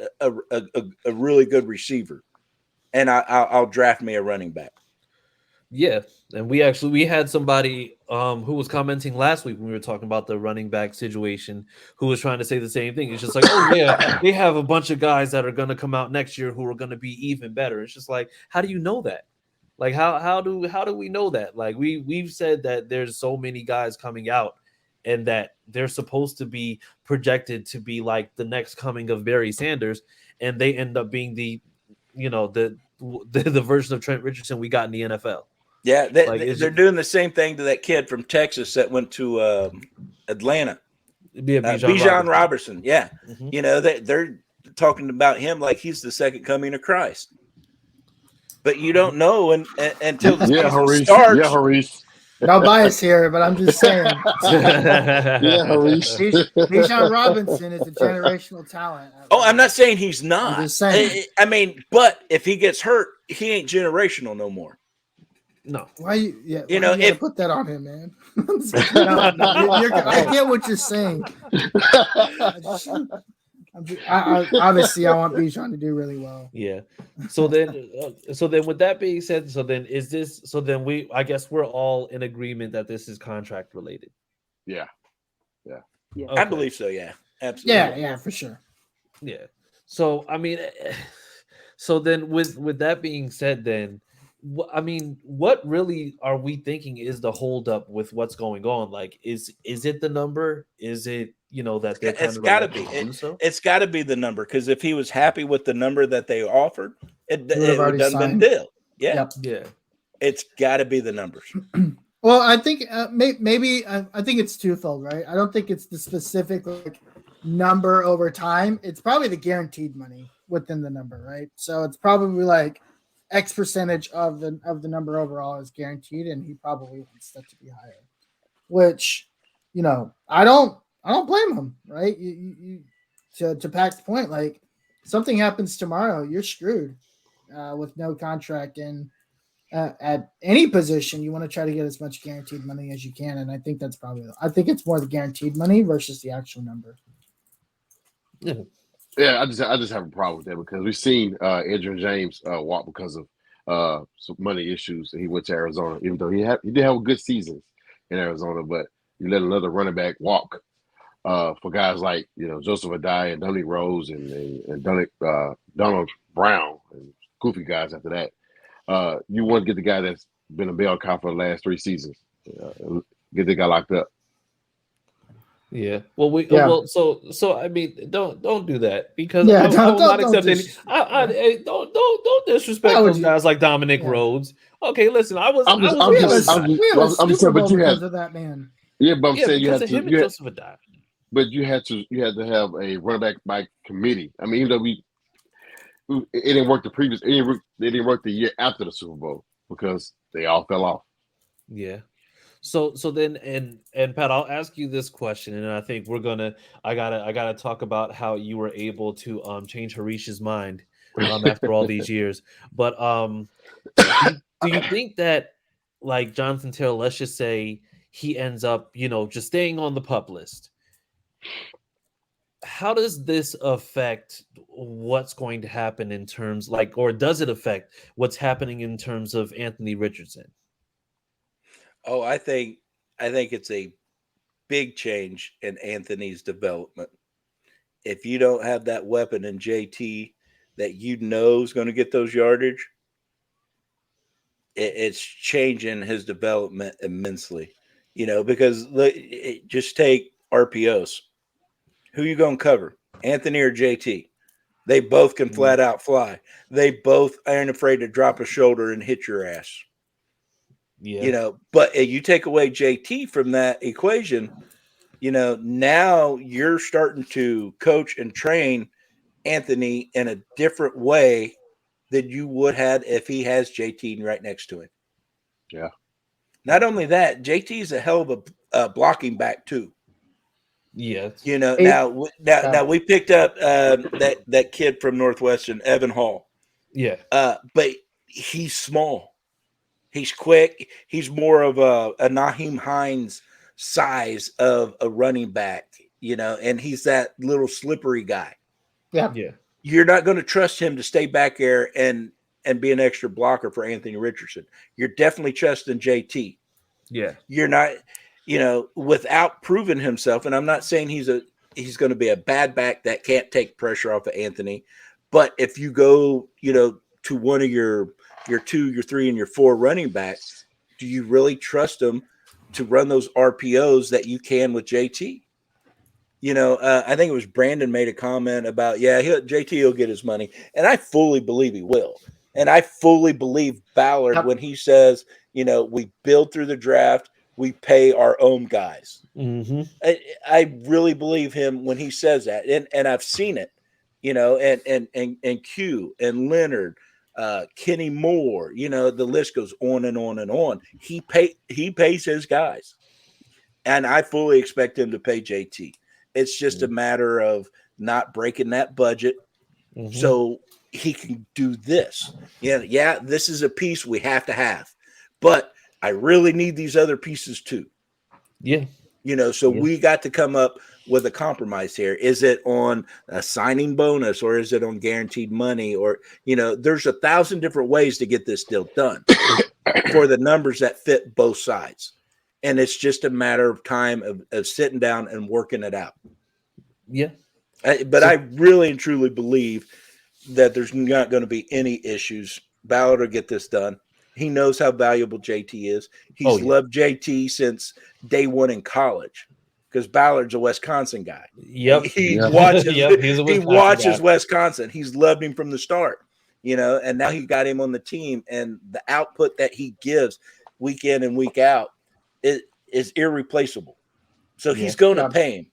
really good receiver, and I'll draft me a running back. Yeah, and we had somebody who was commenting last week when we were talking about the running back situation, who was trying to say the same thing. It's just like, oh yeah, they have a bunch of guys that are going to come out next year who are going to be even better. It's just like, how do you know that? Like, how do we know that? Like, we've said that there's so many guys coming out, and that they're supposed to be projected to be like the next coming of Barry Sanders, and they end up being the version of Trent Richardson we got in the NFL. Yeah, they're doing the same thing to that kid from Texas that went to Atlanta. Bijan Robertson. Yeah. Mm-hmm. They're talking about him like he's the second coming of Christ. But you don't know until the season starts. Yeah, Harish. No bias here, but I'm just saying. Yeah, Harish. Bijan Robinson is a generational talent. Oh, I'm not saying he's not. I'm just saying. I mean, but if he gets hurt, he ain't generational no more. No. Why you? Yeah, You know, if if put that on him, man. I get what you're saying. Obviously, I want Bijan to do really well. Yeah. So then with that being said, I guess we're all in agreement that this is contract related. Yeah. Yeah. Okay. I believe so. Yeah, absolutely. Yeah, for sure. Yeah. So I mean, so then with that being said, then I mean, what really are we thinking is the holdup with what's going on? Like, is it the number? Is it that they're kind It's of got to like, be. do so? It's got to be the number, because if he was happy with the number that they offered, it would've would already have done signed. deal. Yeah, Yep. Yeah. it's got to be the numbers. Well, I think maybe I think it's twofold, right? I don't think it's the specific number over time. It's probably the guaranteed money within the number, right? So it's probably like X percentage of the number overall is guaranteed, and he probably wants that to be higher. Which, I don't blame him, right? You to Pat's point, like something happens tomorrow, you're screwed with no contract, and at any position, you want to try to get as much guaranteed money as you can, and I think it's more the guaranteed money versus the actual number. Yeah. Yeah, I just have a problem with that because we've seen Adrian James walk because of some money issues, and he went to Arizona, even though he did have a good season in Arizona, but you let another running back walk for guys like Joseph Adai and Donnie Rose and Donald Brown and goofy guys after that. You want to get the guy that's been a bell cow for the last 3 seasons, get the guy locked up. Yeah. Well, so I mean, don't do that, because Yeah, I will not accept any. just- Don't disrespect Why would those you- guys like Dominic Yeah. Rhodes. Okay, listen, I was. I'm just- I I'm was just- on his we side. have a I'm Super saying, but Bowl you because have- of that man. Yeah, but I'm Yeah, saying you because had of him and to, Joseph Adai. but you had to have a running back by committee. I mean, even though it didn't work they didn't work the year after the Super Bowl because they all fell off. Yeah. So then and Pat, I'll ask you this question, and I think I gotta talk about how you were able to change Harish's mind after all these years. But do you think that, like Jonathan Taylor, let's just say he ends up just staying on the PUP list, how does this affect what's going to happen in terms or does it affect what's happening in terms of Anthony Richardson? Oh, I think it's a big change in Anthony's development. If you don't have that weapon in JT that is going to get those yardage, it's changing his development immensely. Because just take RPOs. Who you going to cover, Anthony or JT? They both can flat out fly. They both aren't afraid to drop a shoulder and hit your ass. Yeah. But you take away JT from that equation, now you're starting to coach and train Anthony in a different way than you would have if he has JT right next to him. Yeah. Not only that, JT is a hell of a blocking back too. Yes. Now we picked up that kid from Northwestern, Evan Hall. Yeah. But he's small. He's quick. He's more of a Naheem Hines size of a running back, and he's that little slippery guy. Yeah. Yeah. You're not going to trust him to stay back there and be an extra blocker for Anthony Richardson. You're definitely trusting JT. Yeah. You're not, without proving himself. And I'm not saying he's going to be a bad back that can't take pressure off of Anthony. But if you go, to one of your 2, your 3, and your 4 running backs, do you really trust them to run those RPOs that you can with JT? I think it was Brandon made a comment about, JT will get his money. And I fully believe he will. And I fully believe Ballard when he says, we build through the draft, we pay our own guys. Mm-hmm. I really believe him when he says that. And I've seen it, and Q and Leonard, Kenny Moore. The list goes on and on and on. He pays his guys, and I fully expect him to pay JT. It's just a matter of not breaking that budget, so he can do this. Yeah, this is a piece we have to have, but I really need these other pieces too. Yeah. We got to come up with a compromise here. Is it on a signing bonus, or is it on guaranteed money? Or, there's 1,000 different ways to get this deal done for the numbers that fit both sides. And it's just a matter of time of sitting down and working it out. Yeah. But I really and truly believe that there's not going to be any issues. Ballard will get this done. He knows how valuable JT is. He's loved JT since day one in college, because Ballard's a Wisconsin guy. Yep. He watches guy. Wisconsin. He's loved him from the start, and now he got him on the team, and the output that he gives week in and week out is irreplaceable. So he's going to pay him.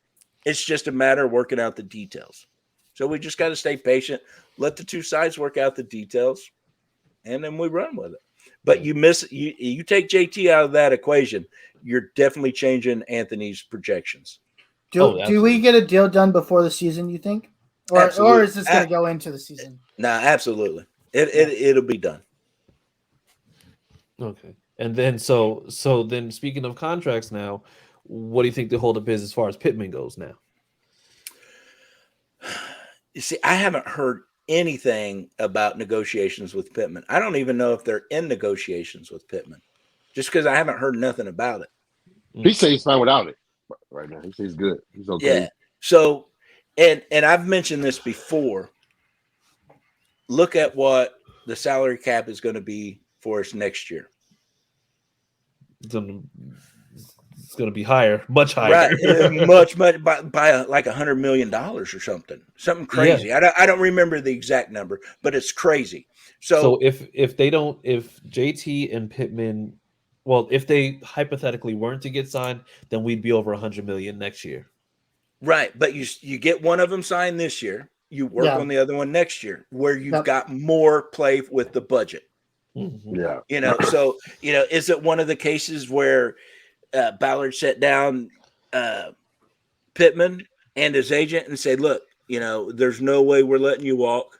It's just a matter of working out the details. So we just got to stay patient, let the two sides work out the details, and then we run with it. But you take JT out of that equation, you're definitely changing Anthony's projections. Do we get a deal done before the season, you think? Or is this going to go into the season? No, absolutely. It'll be done. Okay. And then so then speaking of contracts now, what do you think the holdup is as far as Pittman goes now? You see, I haven't heard anything about negotiations with Pittman. I don't even know if they're in negotiations with Pittman, just because I haven't heard nothing about it. He says he's fine without it right now. He says he's good. He's okay. Yeah. So, and I've mentioned this before. Look at what the salary cap is going to be for us next year. It's going to be higher, much higher. Right. much by like $100 million or something crazy. Yeah. I don't remember the exact number, but it's crazy. So if JT and Pittman, well, if they hypothetically weren't to get signed, then we'd be over $100 million next year. Right. But you get one of them signed this year. You work on the other one next year, where you've got more play with the budget. Mm-hmm. Yeah. So, is it one of the cases where Ballard sat down Pittman and his agent and said, look, there's no way we're letting you walk,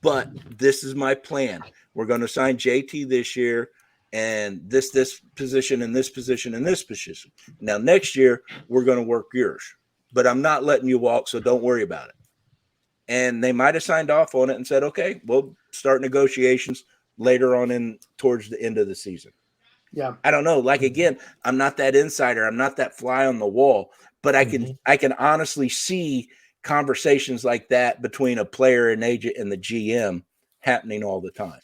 but this is my plan. We're going to sign JT this year, and this position and this position and this position. Now, next year, we're going to work yours, but I'm not letting you walk, so don't worry about it. And they might have signed off on it and said, okay, we'll start negotiations later on towards the end of the season. Yeah. I don't know. Like, again, I'm not that insider. I'm not that fly on the wall, but I can honestly see conversations like that between a player and agent and the GM happening all the time.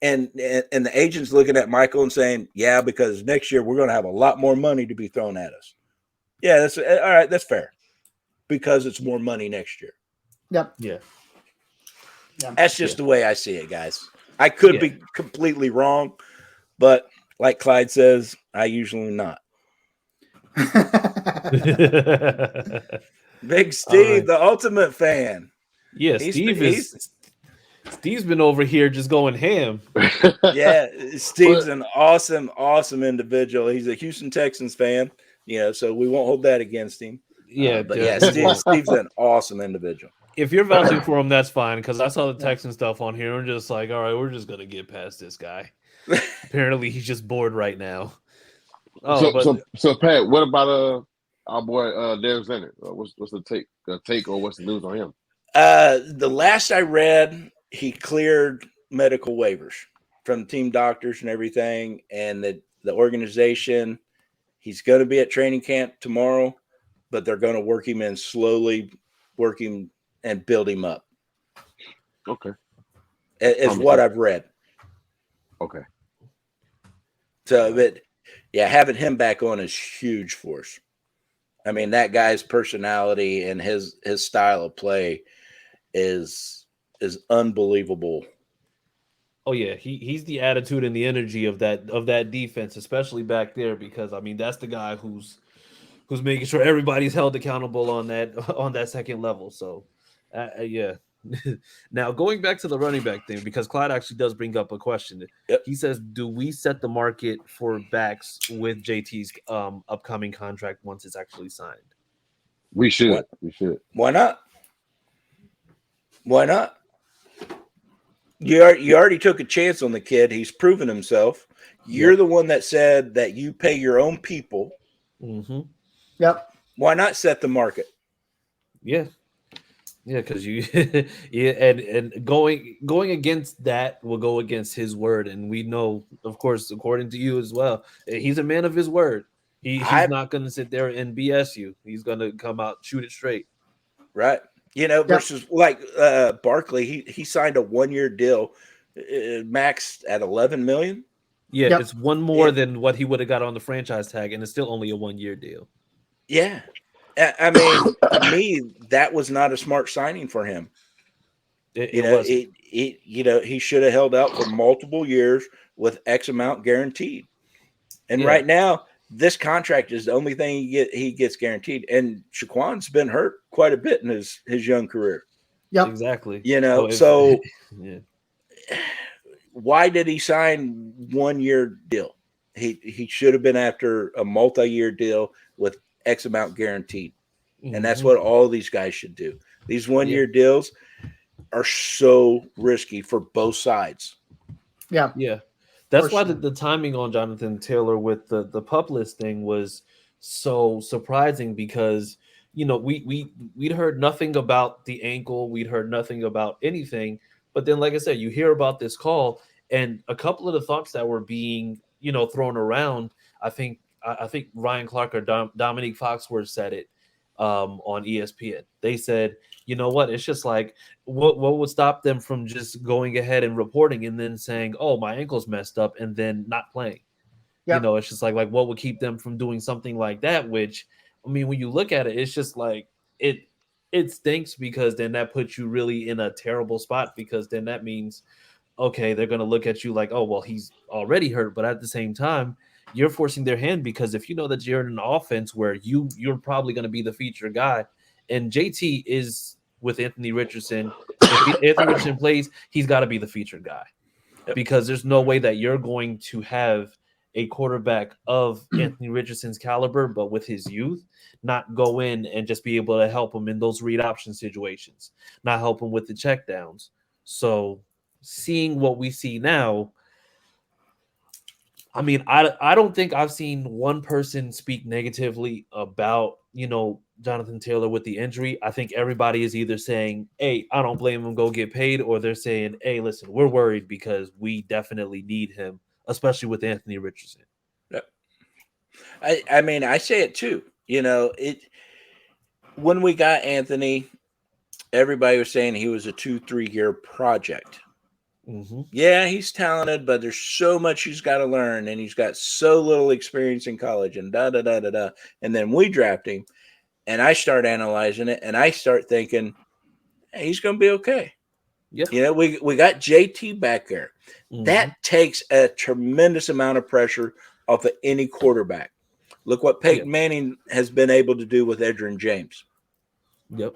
And the agent's looking at Michael and saying, yeah, because next year we're going to have a lot more money to be thrown at us. Yeah, that's all right. That's fair, because it's more money next year. Yep. Yeah. That's just the way I see it, guys. I could be completely wrong, but like Clyde says, I usually not. Big Steve, the ultimate fan. Yeah, Steve's been over here just going ham. Yeah, Steve's an awesome individual. He's a Houston Texans fan, so we won't hold that against him. Yeah, but Steve's an awesome individual. If you're vouching for him, that's fine, because I saw the Texan stuff on here and just like, all right, we're just gonna get past this guy. Apparently, he's just bored right now. So Pat, what about our boy Darius Leonard? What's the take or what's the news on him? The last I read, he cleared medical waivers from team doctors and everything, and the organization. He's going to be at training camp tomorrow, but they're going to work him in slowly, work him and build him up. Okay, is what I've read. Okay. So, but having him back on is huge for us. I mean, that guy's personality and his style of play is unbelievable. Oh yeah, he's the attitude and the energy of that defense, especially back there, because I mean that's the guy who's making sure everybody's held accountable on that second level. So Now, going back to the running back thing, because Clyde actually does bring up a question. Yep. He says, do we set the market for backs with JT's upcoming contract once it's actually signed? We should. What? We should. Why not? Why not? You already took a chance on the kid. He's proven himself. You're the one that said that you pay your own people. Mm-hmm. Yep. Why not set the market? Yeah. Yeah, because you and going against that will go against his word. And we know, of course, according to you as well, he's a man of his word. He's not going to sit there and BS you. He's going to come out, shoot it straight. Right. Versus like Barkley, he signed a 1-year deal, maxed at $11 million. Yeah, it's one more than what he would have got on the franchise tag, and it's still only a 1-year deal. Yeah. I mean, to me, that was not a smart signing for him. He should have held out for multiple years with X amount guaranteed. And right now, this contract is the only thing he gets guaranteed. And Shaquan's been hurt quite a bit in his young career. Yep. Exactly. Why did he sign 1-year deal? He should have been after a multi-year deal with X amount guaranteed. And that's what all these guys should do. These 1-year deals are so risky for both sides. Yeah. Yeah. That's why the timing on Jonathan Taylor with the pup list thing was so surprising, because we'd heard nothing about the ankle, we'd heard nothing about anything, but then, like I said, you hear about this call, and a couple of the thoughts that were being thrown around. I think Ryan Clark or Dominique Foxworth said it on ESPN. They said, you know what? It's just like, what would stop them from just going ahead and reporting and then saying, "Oh, my ankle's messed up," and then not playing? Yep. It's just like what would keep them from doing something like that? Which, I mean, when you look at it, it's just like it stinks, because then that puts you really in a terrible spot, because then that means, okay, they're going to look at you like, oh, well, he's already hurt. But at the same time, you're forcing their hand, because if you know that you're in an offense where you're probably going to be the feature guy, and JT is with Anthony Richardson. If Anthony Richardson plays, he's got to be the featured guy, because there's no way that you're going to have a quarterback of Anthony Richardson's caliber, but with his youth, not go in and just be able to help him in those read option situations, not help him with the checkdowns. So seeing what we see now, I mean, I don't think I've seen one person speak negatively about, Jonathan Taylor with the injury. I think everybody is either saying, hey, I don't blame him, go get paid, or they're saying, hey, listen, we're worried because we definitely need him, especially with Anthony Richardson. Yep. I mean, I say it too. When we got Anthony, everybody was saying he was a 2-3 year project. Mm-hmm. Yeah, he's talented, but there's so much he's got to learn, and he's got so little experience in college, and da-da-da-da-da. And then we draft him, and I start analyzing it, and I start thinking, hey, he's going to be okay. Yeah. We got JT back there. Mm-hmm. That takes a tremendous amount of pressure off of any quarterback. Look what Peyton Manning has been able to do with Edgerrin James. Yep.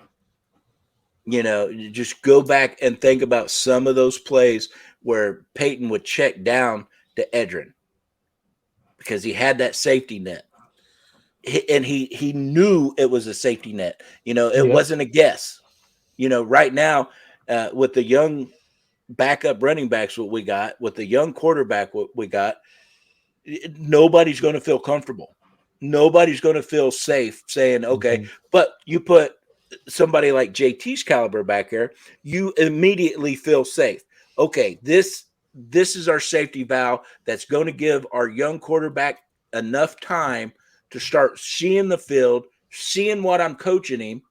Just go back and think about some of those plays where Peyton would check down to Edgerrin because he had that safety net. And he knew it was a safety net. It wasn't a guess. Right now, with the young backup running backs, what we got, with the young quarterback, what we got, nobody's going to feel comfortable. Nobody's going to feel safe saying, okay, but you put somebody like JT's caliber back there, you immediately feel safe. Okay, this is our safety valve that's going to give our young quarterback enough time to start seeing the field, seeing what I'm coaching him,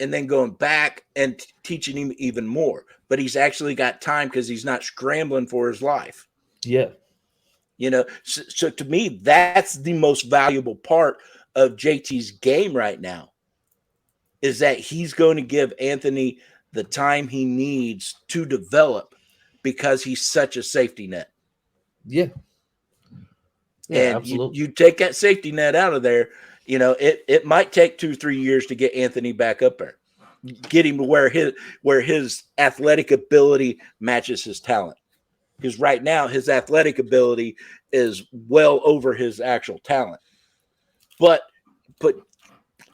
and then going back and teaching him even more. But he's actually got time because he's not scrambling for his life. Yeah. So to me, that's the most valuable part of JT's game right now, is that he's going to give Anthony the time he needs to develop because he's such a safety net. Yeah. And absolutely. You take that safety net out of there, it might take 2-3 years to get Anthony back up there. get him to where his athletic ability matches his talent. Because right now his athletic ability is well over his actual talent. But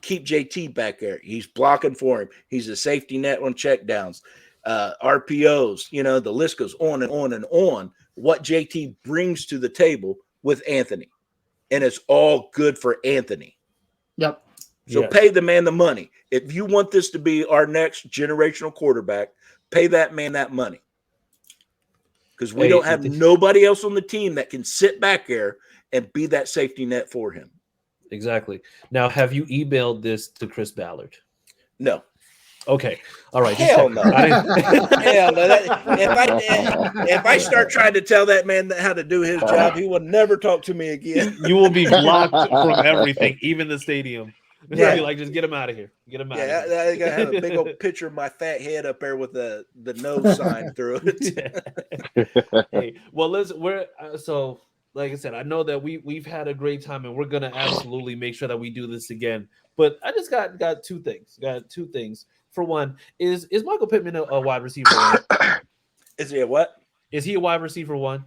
keep JT back there. He's blocking for him. He's a safety net on checkdowns, RPOs. The list goes on and on and on. What JT brings to the table with Anthony, and it's all good for Anthony. Yep. So pay the man the money. If you want this to be our next generational quarterback, pay that man that money. Because we don't have nobody else on the team that can sit back there and be that safety net for him. Exactly. Now, have you emailed this to Chris Ballard? No. Okay. All right. Hell no. Hell no. If I start trying to tell that man how to do his job, he will never talk to me again. You will be blocked from everything, even the stadium. Yeah. Be like, just get him out of here. Get him out of here. I gotta have a big old picture of my fat head up there with the no sign through it. Hey, well, so like I said, I know that we've had a great time, and we're gonna absolutely make sure that we do this again. But I just got two things. For one, is Michael Pittman a wide receiver? Is he a what? Is he a wide receiver one?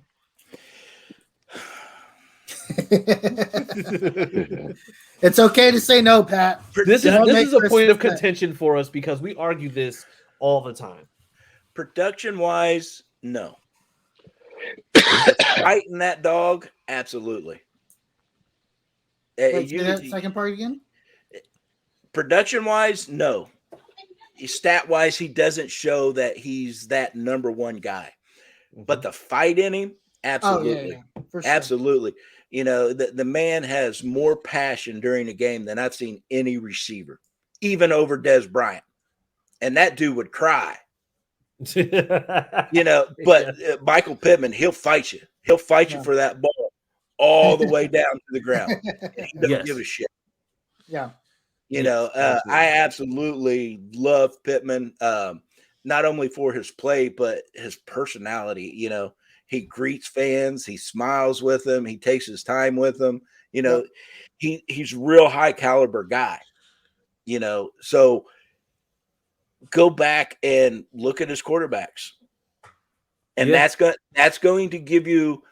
It's okay to say no, Pat. This is a point of contention for us because we argue this all the time. Production wise, no. Fighting that dog, absolutely. Wait, say that second part again? Production wise, no. Stat wise, he doesn't show that he's that number one guy. But the fight in him, absolutely. Oh, yeah. For sure. Absolutely. The man has more passion during the game than I've seen any receiver, even over Des Bryant. And that dude would cry. But Michael Pittman, he'll fight you. He'll fight you for that ball all the way down to the ground. He doesn't give a shit. Yeah. I absolutely love Pittman, not only for his play, but his personality. He greets fans. He smiles with them. He takes his time with them. He's a real high caliber guy. So go back and look at his quarterbacks, and that's going to give you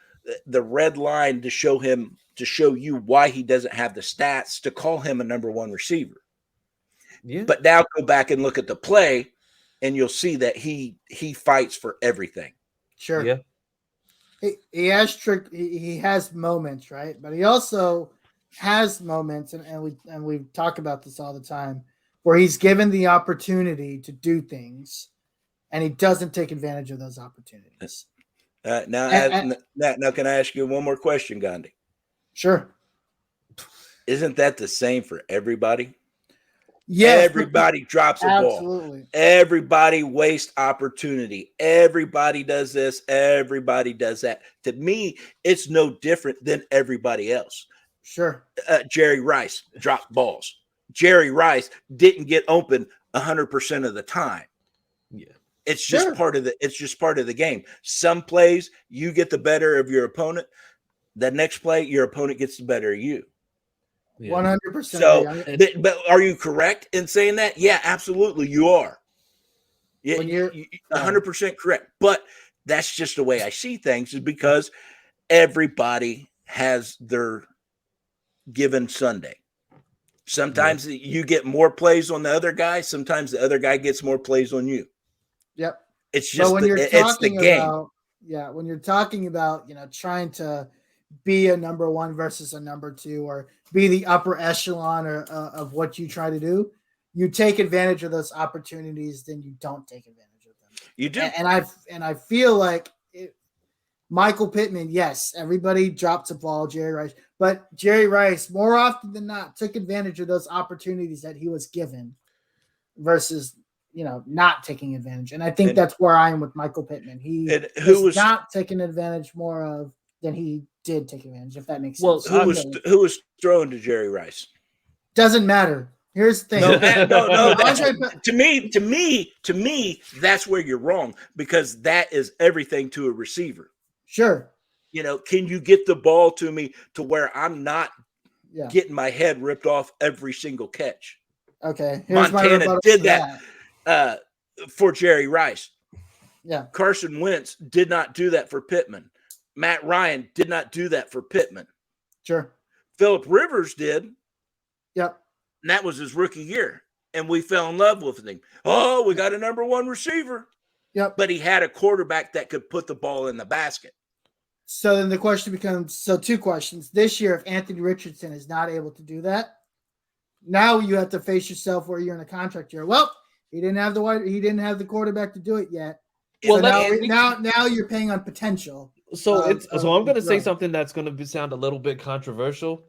the red line to show you why he doesn't have the stats to call him a number one receiver. Yeah. But now go back and look at the play, and you'll see that he fights for everything. Sure. Yeah. He has moments, right? But he also has moments, and we talk about this all the time, where he's given the opportunity to do things, and he doesn't take advantage of those opportunities. Now, can I ask you one more question, Gandhi? Sure. Isn't that the same for everybody? Yes. Everybody drops a ball. Everybody wastes opportunity. Everybody does this. Everybody does that. To me, it's no different than everybody else. Sure. Jerry Rice dropped balls. Jerry Rice didn't get open 100% of the time. Yeah. It's just part of the game. Some plays you get the better of your opponent. The next play, your opponent gets the better of you. 100%. So, but are you correct in saying that? Yeah, absolutely, you are. Yeah, you're 100% correct. But that's just the way I see things, is because everybody has their given Sunday. Sometimes you get more plays on the other guy. Sometimes the other guy gets more plays on you. Yep. It's just it's the game. When you're talking about, trying to be a number one versus a number two, or be the upper echelon of what you try to do, you take advantage of those opportunities, then you don't take advantage of them. You do. And I feel like Michael Pittman, yes, everybody drops a ball, Jerry Rice, but Jerry Rice, more often than not, took advantage of those opportunities that he was given versus, not taking advantage. And I think that's where I am with Michael Pittman. He was not taking advantage more of than he did take advantage, if that makes sense. Who was throwing to Jerry Rice? Doesn't matter. Here's the thing. No. To me, that's where you're wrong, because that is everything to a receiver. Sure. Can you get the ball to me to where I'm not getting my head ripped off every single catch? Okay. Montana did that. for Jerry Rice. Yeah. Carson Wentz did not do that for Pittman. Matt Ryan did not do that for Pittman. Sure. Phillip Rivers did. Yep. And that was his rookie year. And we fell in love with him. Oh, we got a number one receiver. Yep. But he had a quarterback that could put the ball in the basket. So then the question becomes, two questions. This year, if Anthony Richardson is not able to do that, now you have to face yourself where you're in a contract year. Well, he didn't have the quarterback to do it yet. Well, so now you're paying on potential. So I'm going to say something that's going to sound a little bit controversial.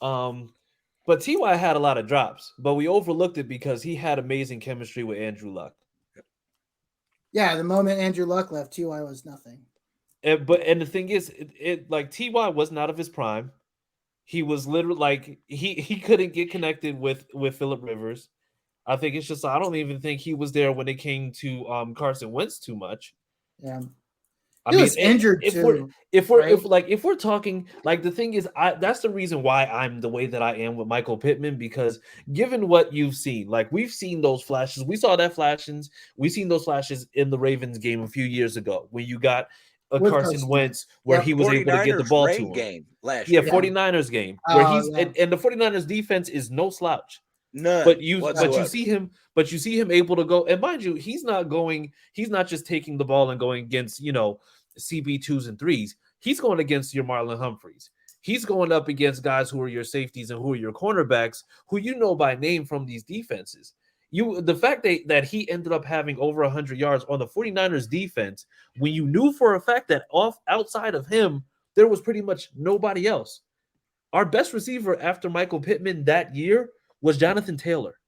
But T.Y. had a lot of drops, but we overlooked it because he had amazing chemistry with Andrew Luck. Yeah, the moment Andrew Luck left, T.Y. was nothing. And the thing is, like T.Y. wasn't out of his prime. He was literally like he couldn't get connected with Phillip Rivers. I think it's just I don't even think he was there when it came to Carson Wentz too much. Yeah. He was injured too. If we're talking, like, the thing is, that's the reason why I'm the way that I am with Michael Pittman, because given what you've seen, like, we've seen those flashes. We saw that flashes. We've seen those flashes in the Ravens game a few years ago when you got a Carson Wentz where he was able to get the ball to him. Game last year. 49ers game where and the 49ers defense is no slouch. None. But you see him able to go, and mind you, he's not just taking the ball and going against, CB2s and 3s. He's going against your Marlon Humphreys. He's going up against guys who are your safeties and who are your cornerbacks, who you know by name from these defenses. The fact that he ended up having over 100 yards on the 49ers defense, when you knew for a fact that outside of him, there was pretty much nobody else. Our best receiver after Michael Pittman that year was Jonathan Taylor.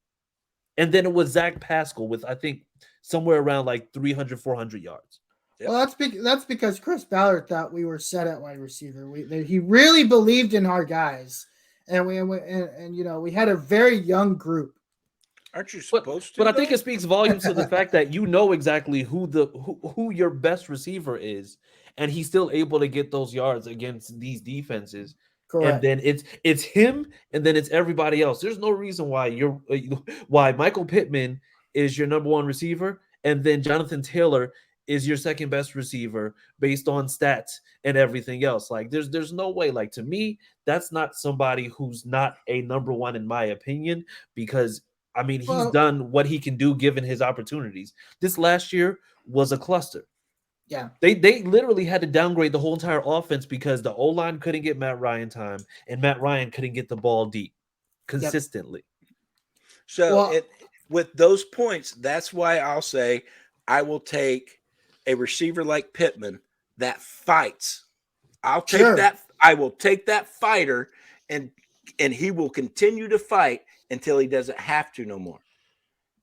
And then it was Zach Pascal with, I think, somewhere around like 300, 400 yards. Yep. Well, that's because Chris Ballard thought we were set at wide receiver. He really believed in our guys. And we had a very young group. Aren't you supposed to? But I think it speaks volumes to the fact that you know exactly who your best receiver is, and he's still able to get those yards against these defenses. Correct. And then it's him, and then it's everybody else. There's no reason why why Michael Pittman is your number one receiver, and then Jonathan Taylor is your second best receiver based on stats and everything else. Like there's no way. Like, to me, that's not somebody who's not a number one in my opinion, because I mean, he's done what he can do given his opportunities. This last year was a cluster. Yeah. They literally had to downgrade the whole entire offense because the O-line couldn't get Matt Ryan time, and Matt Ryan couldn't get the ball deep consistently. Yep. So with those points, that's why I'll say I will take a receiver like Pittman that fights. I'll take that. I will take that fighter, and he will continue to fight until he doesn't have to no more.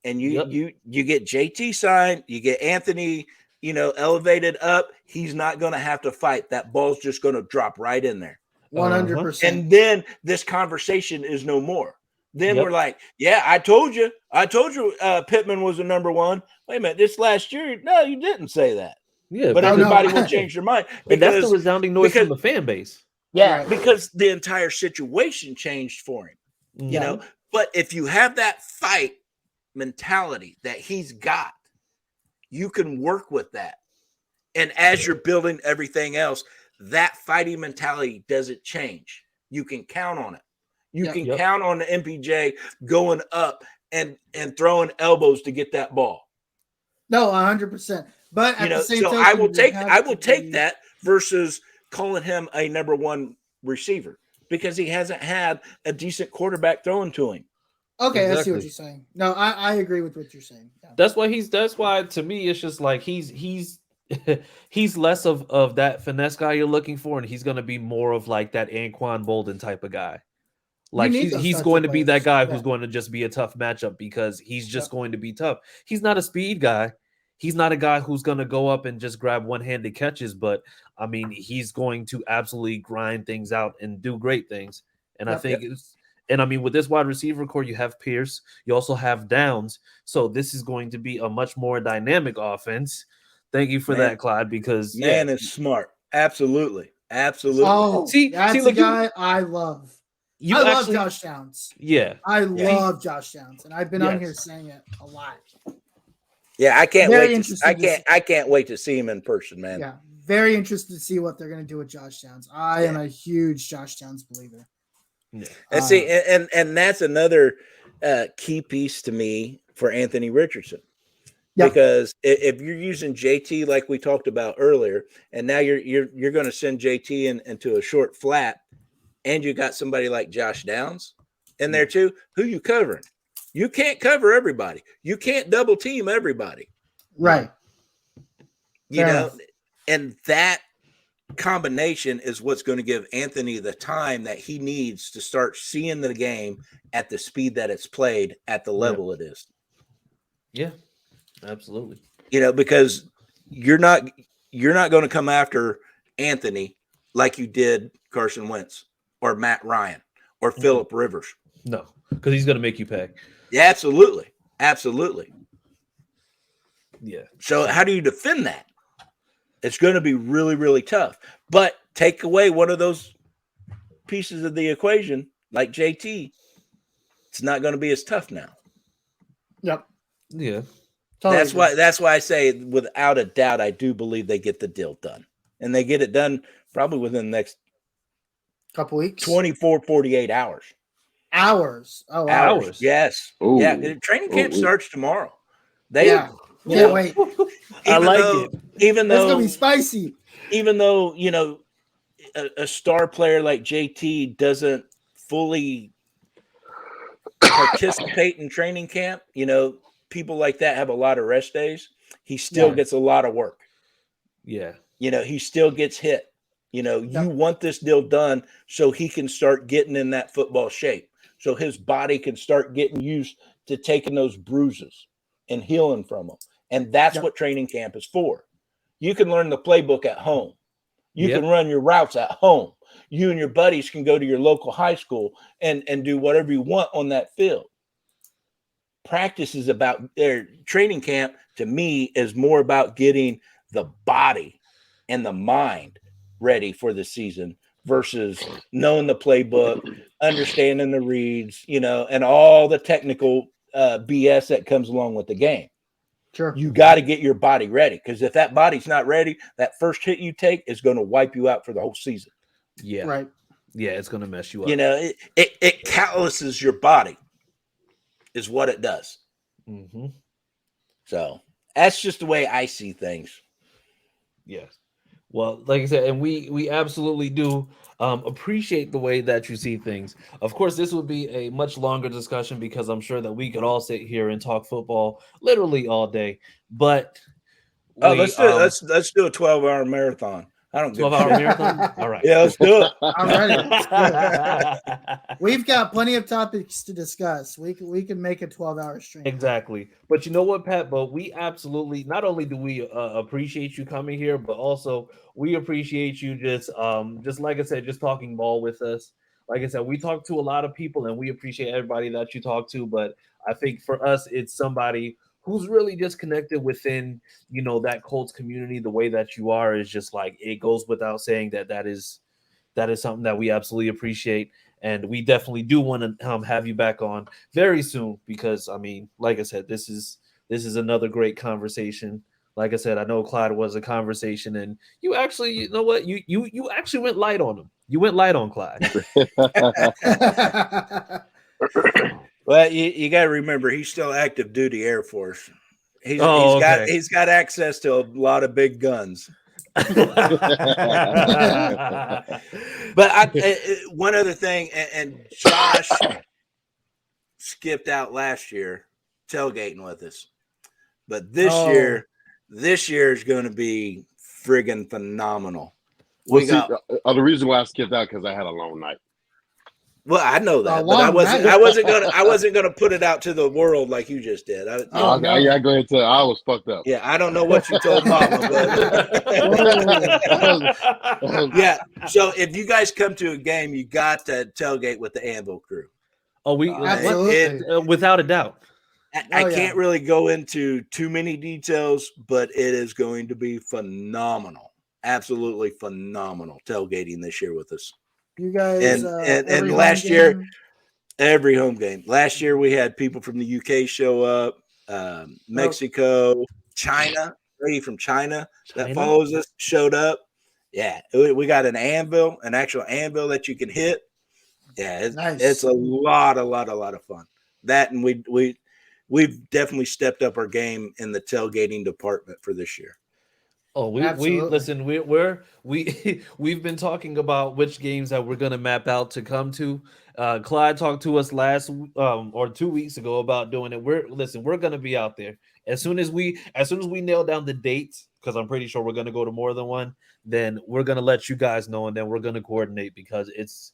And you get JT signed, you get Anthony, elevated up. He's not going to have to fight. That ball's just going to drop right in there. 100%. And then this conversation is no more. Then we're like, yeah, I told you Pittman was the number one. Wait a minute, this last year, no, you didn't say that. Yeah, but everybody will change their mind. And that's the resounding noise from the fan base. Yeah, because the entire situation changed for him. Yeah. But if you have that fight mentality that he's got, you can work with that. And as you're building everything else, that fighting mentality doesn't change. You can count on it. You can count on the MPJ going up and throwing elbows to get that ball. No, 100%. But at the same time, I will take that versus calling him a number one receiver because he hasn't had a decent quarterback throwing to him. Okay, exactly. I see what you're saying. No, I agree with what you're saying. Yeah. That's why to me it's just like he's less of that finesse guy you're looking for, and he's gonna be more of like that Anquan Bolden type of guy. Like he's going to be that guy who's going to just be a tough matchup because he's just going to be tough. He's not a speed guy. He's not a guy who's going to go up and just grab one-handed catches, but I mean, he's going to absolutely grind things out and do great things. And I think with this wide receiver core, you have Pierce, you also have Downs. So this is going to be a much more dynamic offense. Thank you for that, Clyde, because is smart. Absolutely. Oh, that's a guy I love. I love Josh Downs. Yeah. I love Josh Downs, and I've been on here saying it a lot. Yeah, I can't Very wait. interested I can't wait to see him in person, man. Yeah, very interested to see what they're going to do with Josh Downs. I am a huge Josh Downs believer. Yeah. And see, and that's another key piece to me for Anthony Richardson. Yep. Because if you're using JT like we talked about earlier, and now you're going to send JT into a short flat, and you got somebody like Josh Downs in there too, who you covering? You can't cover everybody. You can't double team everybody. Right. You know, and that combination is what's going to give Anthony the time that he needs to start seeing the game at the speed that it's played at the level it is. Yeah, absolutely. You know, because you're not going to come after Anthony like you did Carson Wentz or Matt Ryan or Phillip Rivers. No, because he's going to make you pay. Yeah, absolutely. Absolutely. Yeah. So how do you defend that? It's going to be really, really tough. But take away one of those pieces of the equation, like JT, it's not going to be as tough now. Yep. Yeah. Totally That's why I say without a doubt, I do believe they get the deal done. And they get it done probably within the next couple weeks. 24, 48 hours. Hours. Oh, hours. Yes. Ooh. Yeah. The training camp starts tomorrow. Can't wait. I like it. Even It's though gonna be spicy. Even though, you know, a star player like JT doesn't fully participate in training camp, you know, people like that have a lot of rest days. He still gets a lot of work. Yeah. You know, he still gets hit. You know, you want this deal done so he can start getting in that football shape, so his body can start getting used to taking those bruises and healing from them. And that's what training camp is for. You can learn the playbook at home. You can run your routes at home. You and your buddies can go to your local high school and do whatever you want on that field. Practice is about training camp, to me, is more about getting the body and the mind ready for the season versus knowing the playbook, understanding the reads, you know, and all the technical BS that comes along with the game. Sure. You got to get your body ready, because if that body's not ready, that first hit you take is going to wipe you out for the whole season. Yeah. Right. Yeah, it's going to mess you up. You know, it calluses your body is what it does. Mm-hmm. So that's just the way I see things. Yes. Well, like I said, and we absolutely do appreciate the way that you see things. Of course, this would be a much longer discussion because I'm sure that we could all sit here and talk football literally all day. But let's do a 12-hour marathon. I don't 12-hour marathon. All right. Yeah, let's do it. I'm ready. We've got plenty of topics to discuss. We can make a 12-hour stream. Exactly. But you know what, Pat? But we absolutely, not only do we appreciate you coming here, but also we appreciate you just like I said, just talking ball with us. Like I said, we talk to a lot of people and we appreciate everybody that you talk to. But I think for us, it's somebody who's really just connected within, you know, that Colts community. The way that you are is just like, it goes without saying that is something that we absolutely appreciate. And we definitely do want to have you back on very soon because, I mean, like I said, this is another great conversation. Like I said, I know Clyde was a conversation, and you actually, you know what, you actually went light on him. You went light on Clyde. Well, you got to remember, he's still active duty Air Force. He's got access to a lot of big guns. But one other thing, and Josh skipped out last year tailgating with us, but this year is going to be friggin' phenomenal. The reason why I skipped out because I had a long night. Well, I know that, but I wasn't gonna put it out to the world like you just did. Yeah, go ahead and tell. I was fucked up. Yeah, I don't know what you told Mama, but yeah. So if you guys come to a game, you got to tailgate with the Anvil crew. Oh, without a doubt. I can't really go into too many details, but it is going to be phenomenal, absolutely phenomenal tailgating this year with us. You guys, and last year, every home game. Last year we had people from the UK show up. Mexico, China. Lady from China that follows us showed up. Yeah, we got an actual anvil that you can hit. Yeah, it's a lot of fun. That, and we've definitely stepped up our game in the tailgating department for this year. Oh, we listen. We've been talking about which games that we're gonna map out to come to. Clyde talked to us last or 2 weeks ago about doing it. We're gonna be out there as soon as we nail down the dates, because I'm pretty sure we're gonna go to more than one. Then we're gonna let you guys know, and then we're gonna coordinate, because it's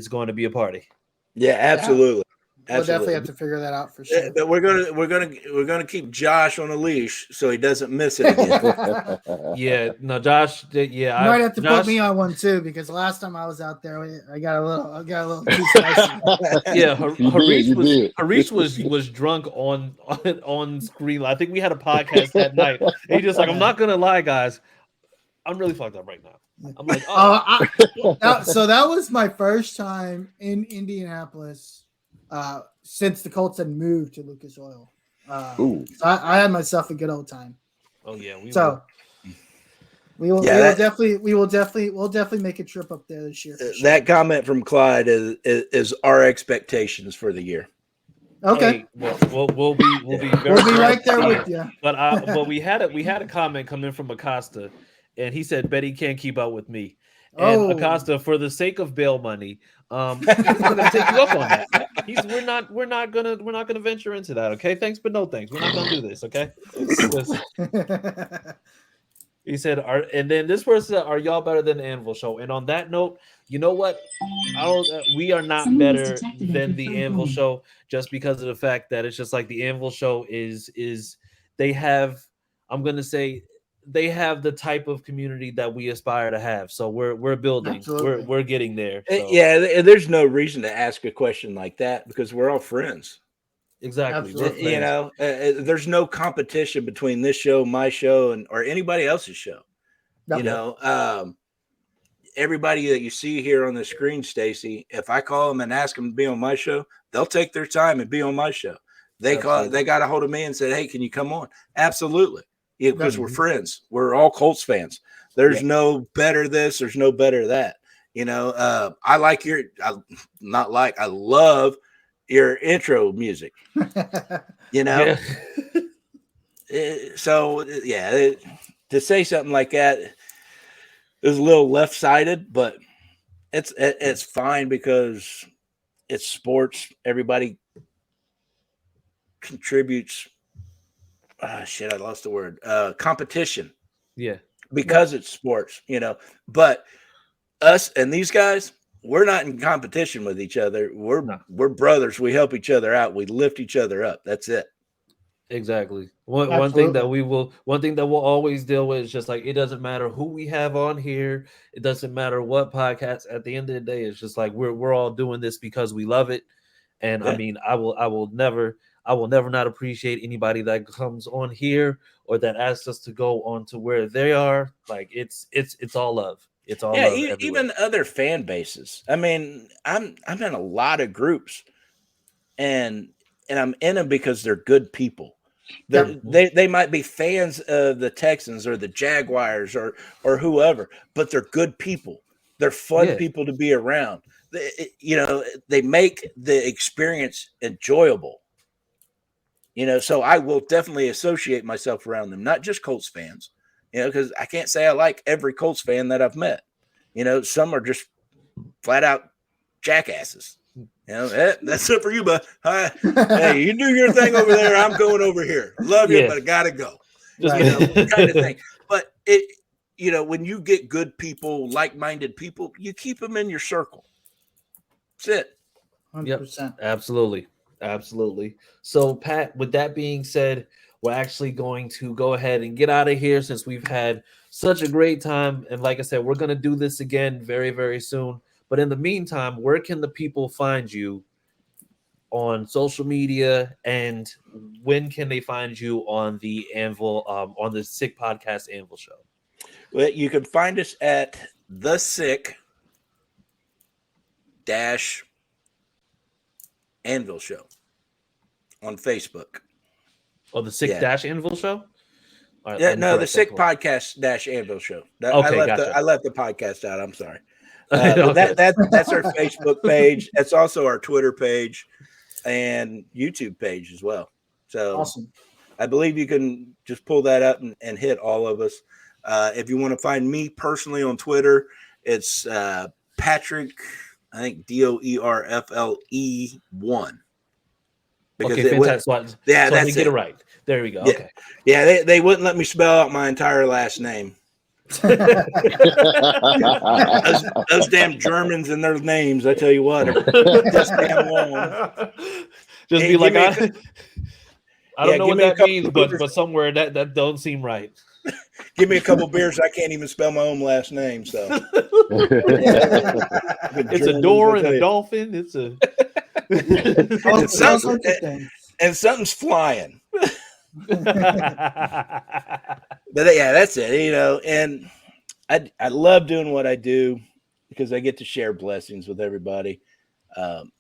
going to be a party. Yeah, absolutely. We'll definitely have to figure that out for sure. But we're gonna keep Josh on a leash so he doesn't miss it again. Yeah, no, Josh. Yeah, you might have to put me on one too, because last time I was out there, I got a little too spicy. Yeah, Harish was drunk on screen. I think we had a podcast that night. He just like, I'm not gonna lie, guys, I'm really fucked up right now. I'm like, so that was my first time in Indianapolis since the Colts had moved to Lucas Oil. So I had myself a good old time. Oh yeah, we'll definitely make a trip up there this year. Sure. That comment from Clyde is our expectations for the year. Okay, hey, we'll be right there with you. But we had a comment come in from Acosta, and he said Betty can't keep up with me. And Acosta, for the sake of bail money, he's gonna take you up on that. We're not gonna venture into that. Okay, thanks, but no thanks. We're not gonna do this. Okay. He said, and then this person said, "Are y'all better than the Anvil Show?" And on that note, you know what? We are not better than the Anvil Show, just because of the fact that it's just like the Anvil Show is they have. I'm gonna say, they have the type of community that we aspire to have. So we're building. We're getting there. So. Yeah, there's no reason to ask a question like that, because we're all friends. Exactly. You know, there's no competition between this show, my show, or anybody else's show. You know, everybody that you see here on the screen, Stacy, if I call them and ask them to be on my show, they'll take their time and be on my show. They got a hold of me and said, "Hey, can you come on?" Absolutely. Yeah, because we're friends. We're all Colts fans. There's no better this. There's no better that. You know, I love your intro music. You know, to say something like that is a little left-sided, but it's fine, because it's sports. Everybody contributes. I lost the word. Competition. Yeah. Because it's sports, you know. But us and these guys, we're not in competition with each other. We're brothers. We help each other out. We lift each other up. That's it. Exactly. One thing that we'll always deal with is just like, it doesn't matter who we have on here. It doesn't matter what podcast. At the end of the day, it's just like we're all doing this because we love it. And I mean, I will never not appreciate anybody that comes on here or that asks us to go on to where they are. Like it's all love. It's all love. Even other fan bases. I mean, I'm in a lot of groups, and I'm in them because they're good people. They might be fans of the Texans or the Jaguars or whoever, but they're good people. They're fun people to be around. They make the experience enjoyable. You know, so I will definitely associate myself around them, not just Colts fans, you know, because I can't say I like every Colts fan that I've met. You know, some are just flat out jackasses. You know, that's it for you, but hey, you do your thing over there. I'm going over here. Love you, but I gotta go. Kind of thing. But when you get good people, like-minded people, you keep them in your circle. That's it. 100%. Yep, absolutely. So, Pat, with that being said, we're actually going to go ahead and get out of here, since we've had such a great time. And like I said, we're going to do this again very, very soon. But in the meantime, where can the people find you on social media, and when can they find you on the Anvil, on the Sick Podcast Anvil Show? Well, you can find us at the Sick Anvil Show on Facebook. Oh, the Sick Anvil Show. Right, yeah, no, the Sick Podcast Anvil Show. I left the podcast out. I'm sorry. Okay. That's our Facebook page. That's also our Twitter page and YouTube page as well. So Awesome. I believe you can just pull that up and hit all of us. If you want to find me personally on Twitter, it's Patrick, I think Doerfle 1. Okay, fantastic. Yeah, that's get it right. There we go. Yeah. Okay. Yeah, they wouldn't let me spell out my entire last name. those damn Germans and their names, I tell you what, are just damn long. Just be like, I don't know what that means, but somewhere that don't seem right. Give me a couple beers. I can't even spell my own last name. So it's a door and a dolphin. It's a and something's flying. But yeah, that's it. You know, and I love doing what I do because I get to share blessings with everybody.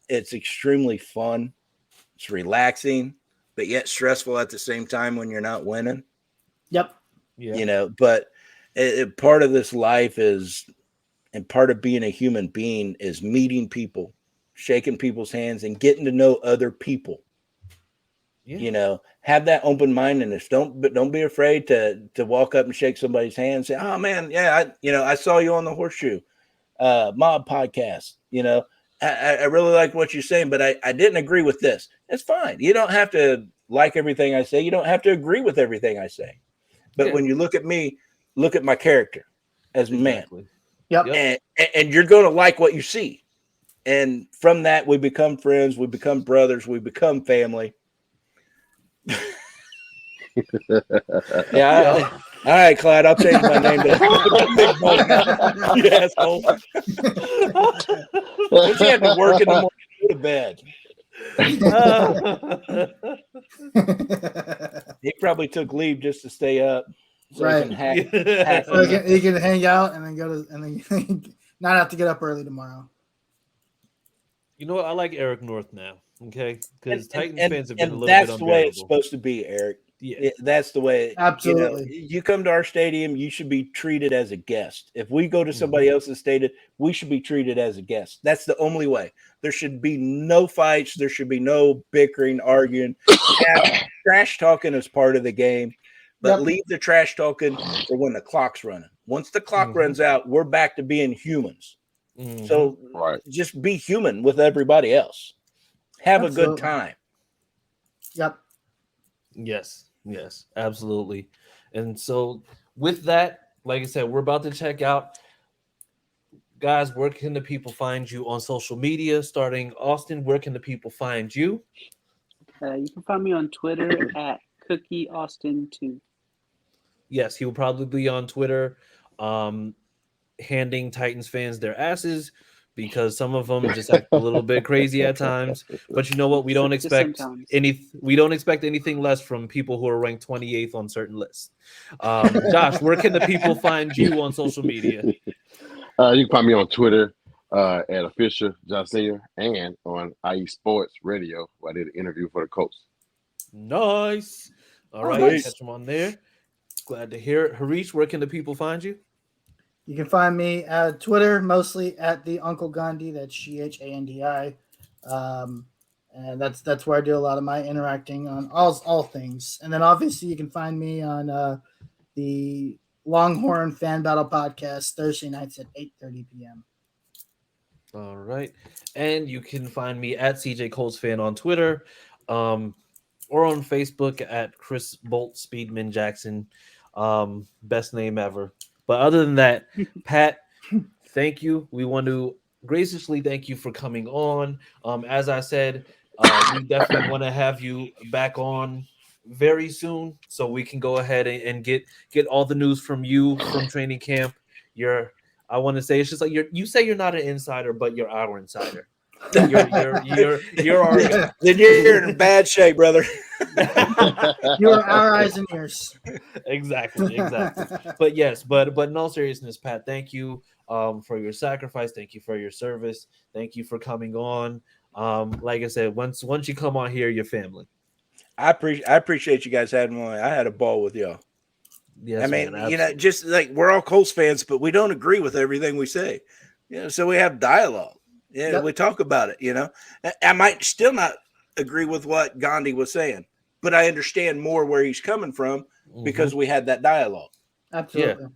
It's extremely fun. It's relaxing, but yet stressful at the same time when you're not winning. Yep. Yeah. You know, but part of this life is, and part of being a human being is meeting people, shaking people's hands, and getting to know other people. Yeah. You know, have that open-mindedness. Don't be afraid to walk up and shake somebody's hand and say, "Oh man, yeah, I saw you on the HorseShoe Mob Podcast. You know, I really like what you're saying, but I didn't agree with this." It's fine. You don't have to like everything I say. You don't have to agree with everything I say. But when you look at me, look at my character as a man. Yep. And you're going to like what you see. And from that, we become friends. We become brothers. We become family. Yeah. All right, Clyde, I'll change my name to Big Boy now. You asshole. Don't you have to work in the morning to go to bed? He probably took leave just to stay up, so right? He can so he can hang out and then not have to get up early tomorrow. You know what? I like Eric North now. Okay, because Titans fans have been a little bit that's unbearable. The way it's supposed to be, Eric. Yeah, that's the way. Absolutely. You come to our stadium, you should be treated as a guest. If we go to somebody else's stadium, we should be treated as a guest. That's the only way. There should be no fights. There should be no bickering, arguing. Trash talking is part of the game, but leave the trash talking for when the clock's running. Once the clock runs out, we're back to being humans. So just be human with everybody else. Have a good time. Yep. Yes, absolutely. And so with that, like I said, we're about to check out. Guys, where can the people find you on social media? Starting Austin, where can the people find you? You can find me on Twitter at CookieAustin2. Yes, he will probably be on Twitter handing Titans fans their asses because some of them just act a little bit crazy at times. But you know what? We don't expect anything less from people who are ranked 28th on certain lists. Josh, where can the people find you on social media? You can find me on Twitter at official Josh Senior and on IE Sports Radio, where I did an interview for the Colts. Nice. All right, catch them on there. Glad to hear it. Harish, where can the people find you? You can find me at Twitter, mostly at the Uncle Gandhi. That's GHANDI, and that's where I do a lot of my interacting on all things. And then obviously you can find me on the Longhorn Fan Battle Podcast Thursday nights at 8:30 p.m. All right, and you can find me at CJ Colts Fan on Twitter, or on Facebook at Chris Bolt Speedman Jackson. Best name ever. But other than that, Pat, thank you. We want to graciously thank you for coming on. As I said, we definitely want to have you back on very soon so we can go ahead and get all the news from you from training camp. I want to say it's just like you say you're not an insider, but you're our insider. You're our then you're in bad shape, brother. You're our eyes and ears. Exactly. But yes, but in all seriousness, Pat, thank you for your sacrifice. Thank you for your service. Thank you for coming on. Like I said, once you come on here, you're family. I appreciate you guys having me. I had a ball with y'all. Yes, I mean, man, just like we're all Colts fans, but we don't agree with everything we say. So we have dialogue. Yeah, we talk about it. I might still not agree with what Gandhi was saying, but I understand more where he's coming from because we had that dialogue. Absolutely.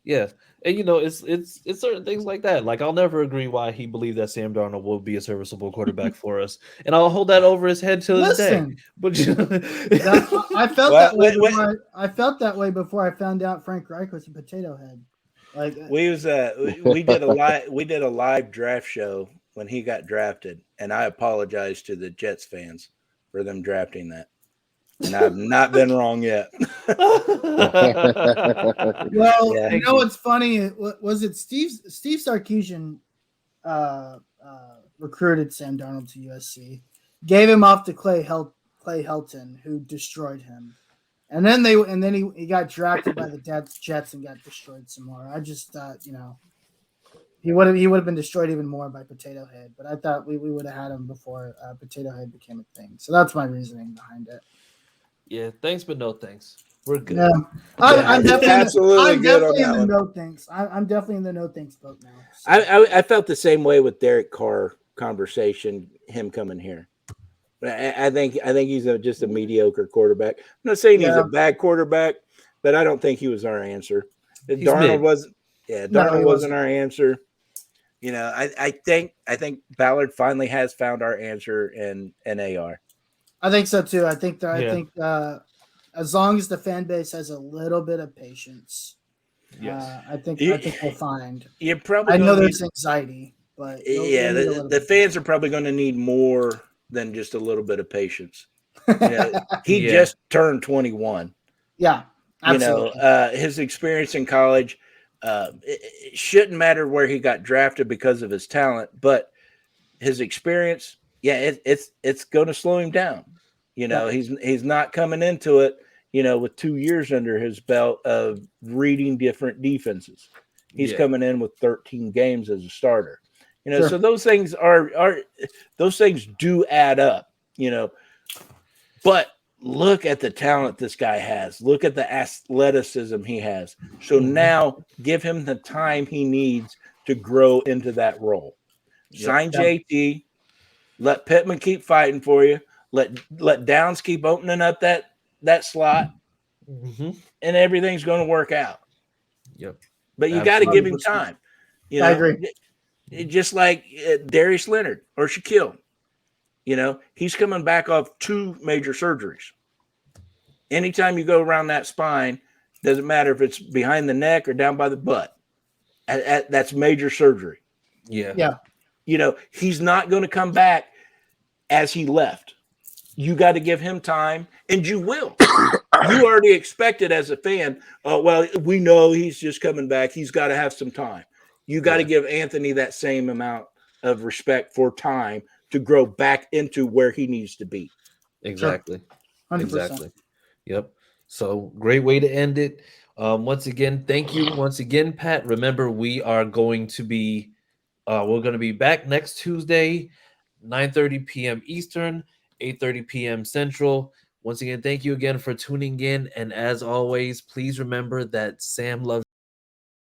Yeah. And it's certain things like that. Like, I'll never agree why he believed that Sam Darnold will be a serviceable quarterback for us, and I'll hold that over his head till this day. But I felt that way. I felt that way before I found out Frank Reich was a potato head. Like we did a live draft show when he got drafted, and I apologize to the Jets fans for them drafting that. And I've not been wrong yet. Well, what's funny? Was it Steve Sarkisian recruited Sam Darnold to USC, gave him off to Clay Helton, who destroyed him, and then he got drafted by the Jets and got destroyed some more. I just thought, he would have been destroyed even more by Potato Head, but I thought we would have had him before Potato Head became a thing. So that's my reasoning behind it. Yeah, thanks, but no thanks. We're good. Yeah. I'm definitely good in the no thanks. I'm definitely in the no thanks boat now. So. I felt the same way with Derek Carr conversation, him coming here. I think he's just a mediocre quarterback. I'm not saying he's a bad quarterback, but I don't think he was our answer. Darnold wasn't our answer. I think Ballard finally has found our answer in AR. I think so too. I think as long as the fan base has a little bit of patience, I think we'll find. I know there's anxiety, but the fans are probably going to need more than just a little bit of patience. He just turned 21. Yeah, absolutely. His experience in college, it shouldn't matter where he got drafted because of his talent, but his experience, it's going to slow him down. He's not coming into it, with 2 years under his belt of reading different defenses. He's coming in with 13 games as a starter. So those things those things do add up, but look at the talent this guy has. Look at the athleticism he has. So now give him the time he needs to grow into that role. Sign JT, let Pittman keep fighting for you. Let Downs keep opening up that slot, and everything's going to work out. Yep. But you got to give him time. I agree. Just like Darius Leonard or Shaquille, he's coming back off 2 major surgeries. Anytime you go around that spine, doesn't matter if it's behind the neck or down by the butt. That's major surgery. Yeah. He's not going to come back as he left. You got to give him time, and you will. You already expect it as a fan. Well, we know he's just coming back. He's got to have some time. You got to give Anthony that same amount of respect for time to grow back into where he needs to be. Exactly. 100%. Exactly. Yep. So great way to end it. Once again, thank you. Once again, Pat. Remember, we are going to be we're going to be back next Tuesday, 9:30 p.m. Eastern, 8:30 p.m. Central. Once again, thank you again for tuning in. And as always, please remember that Sam loves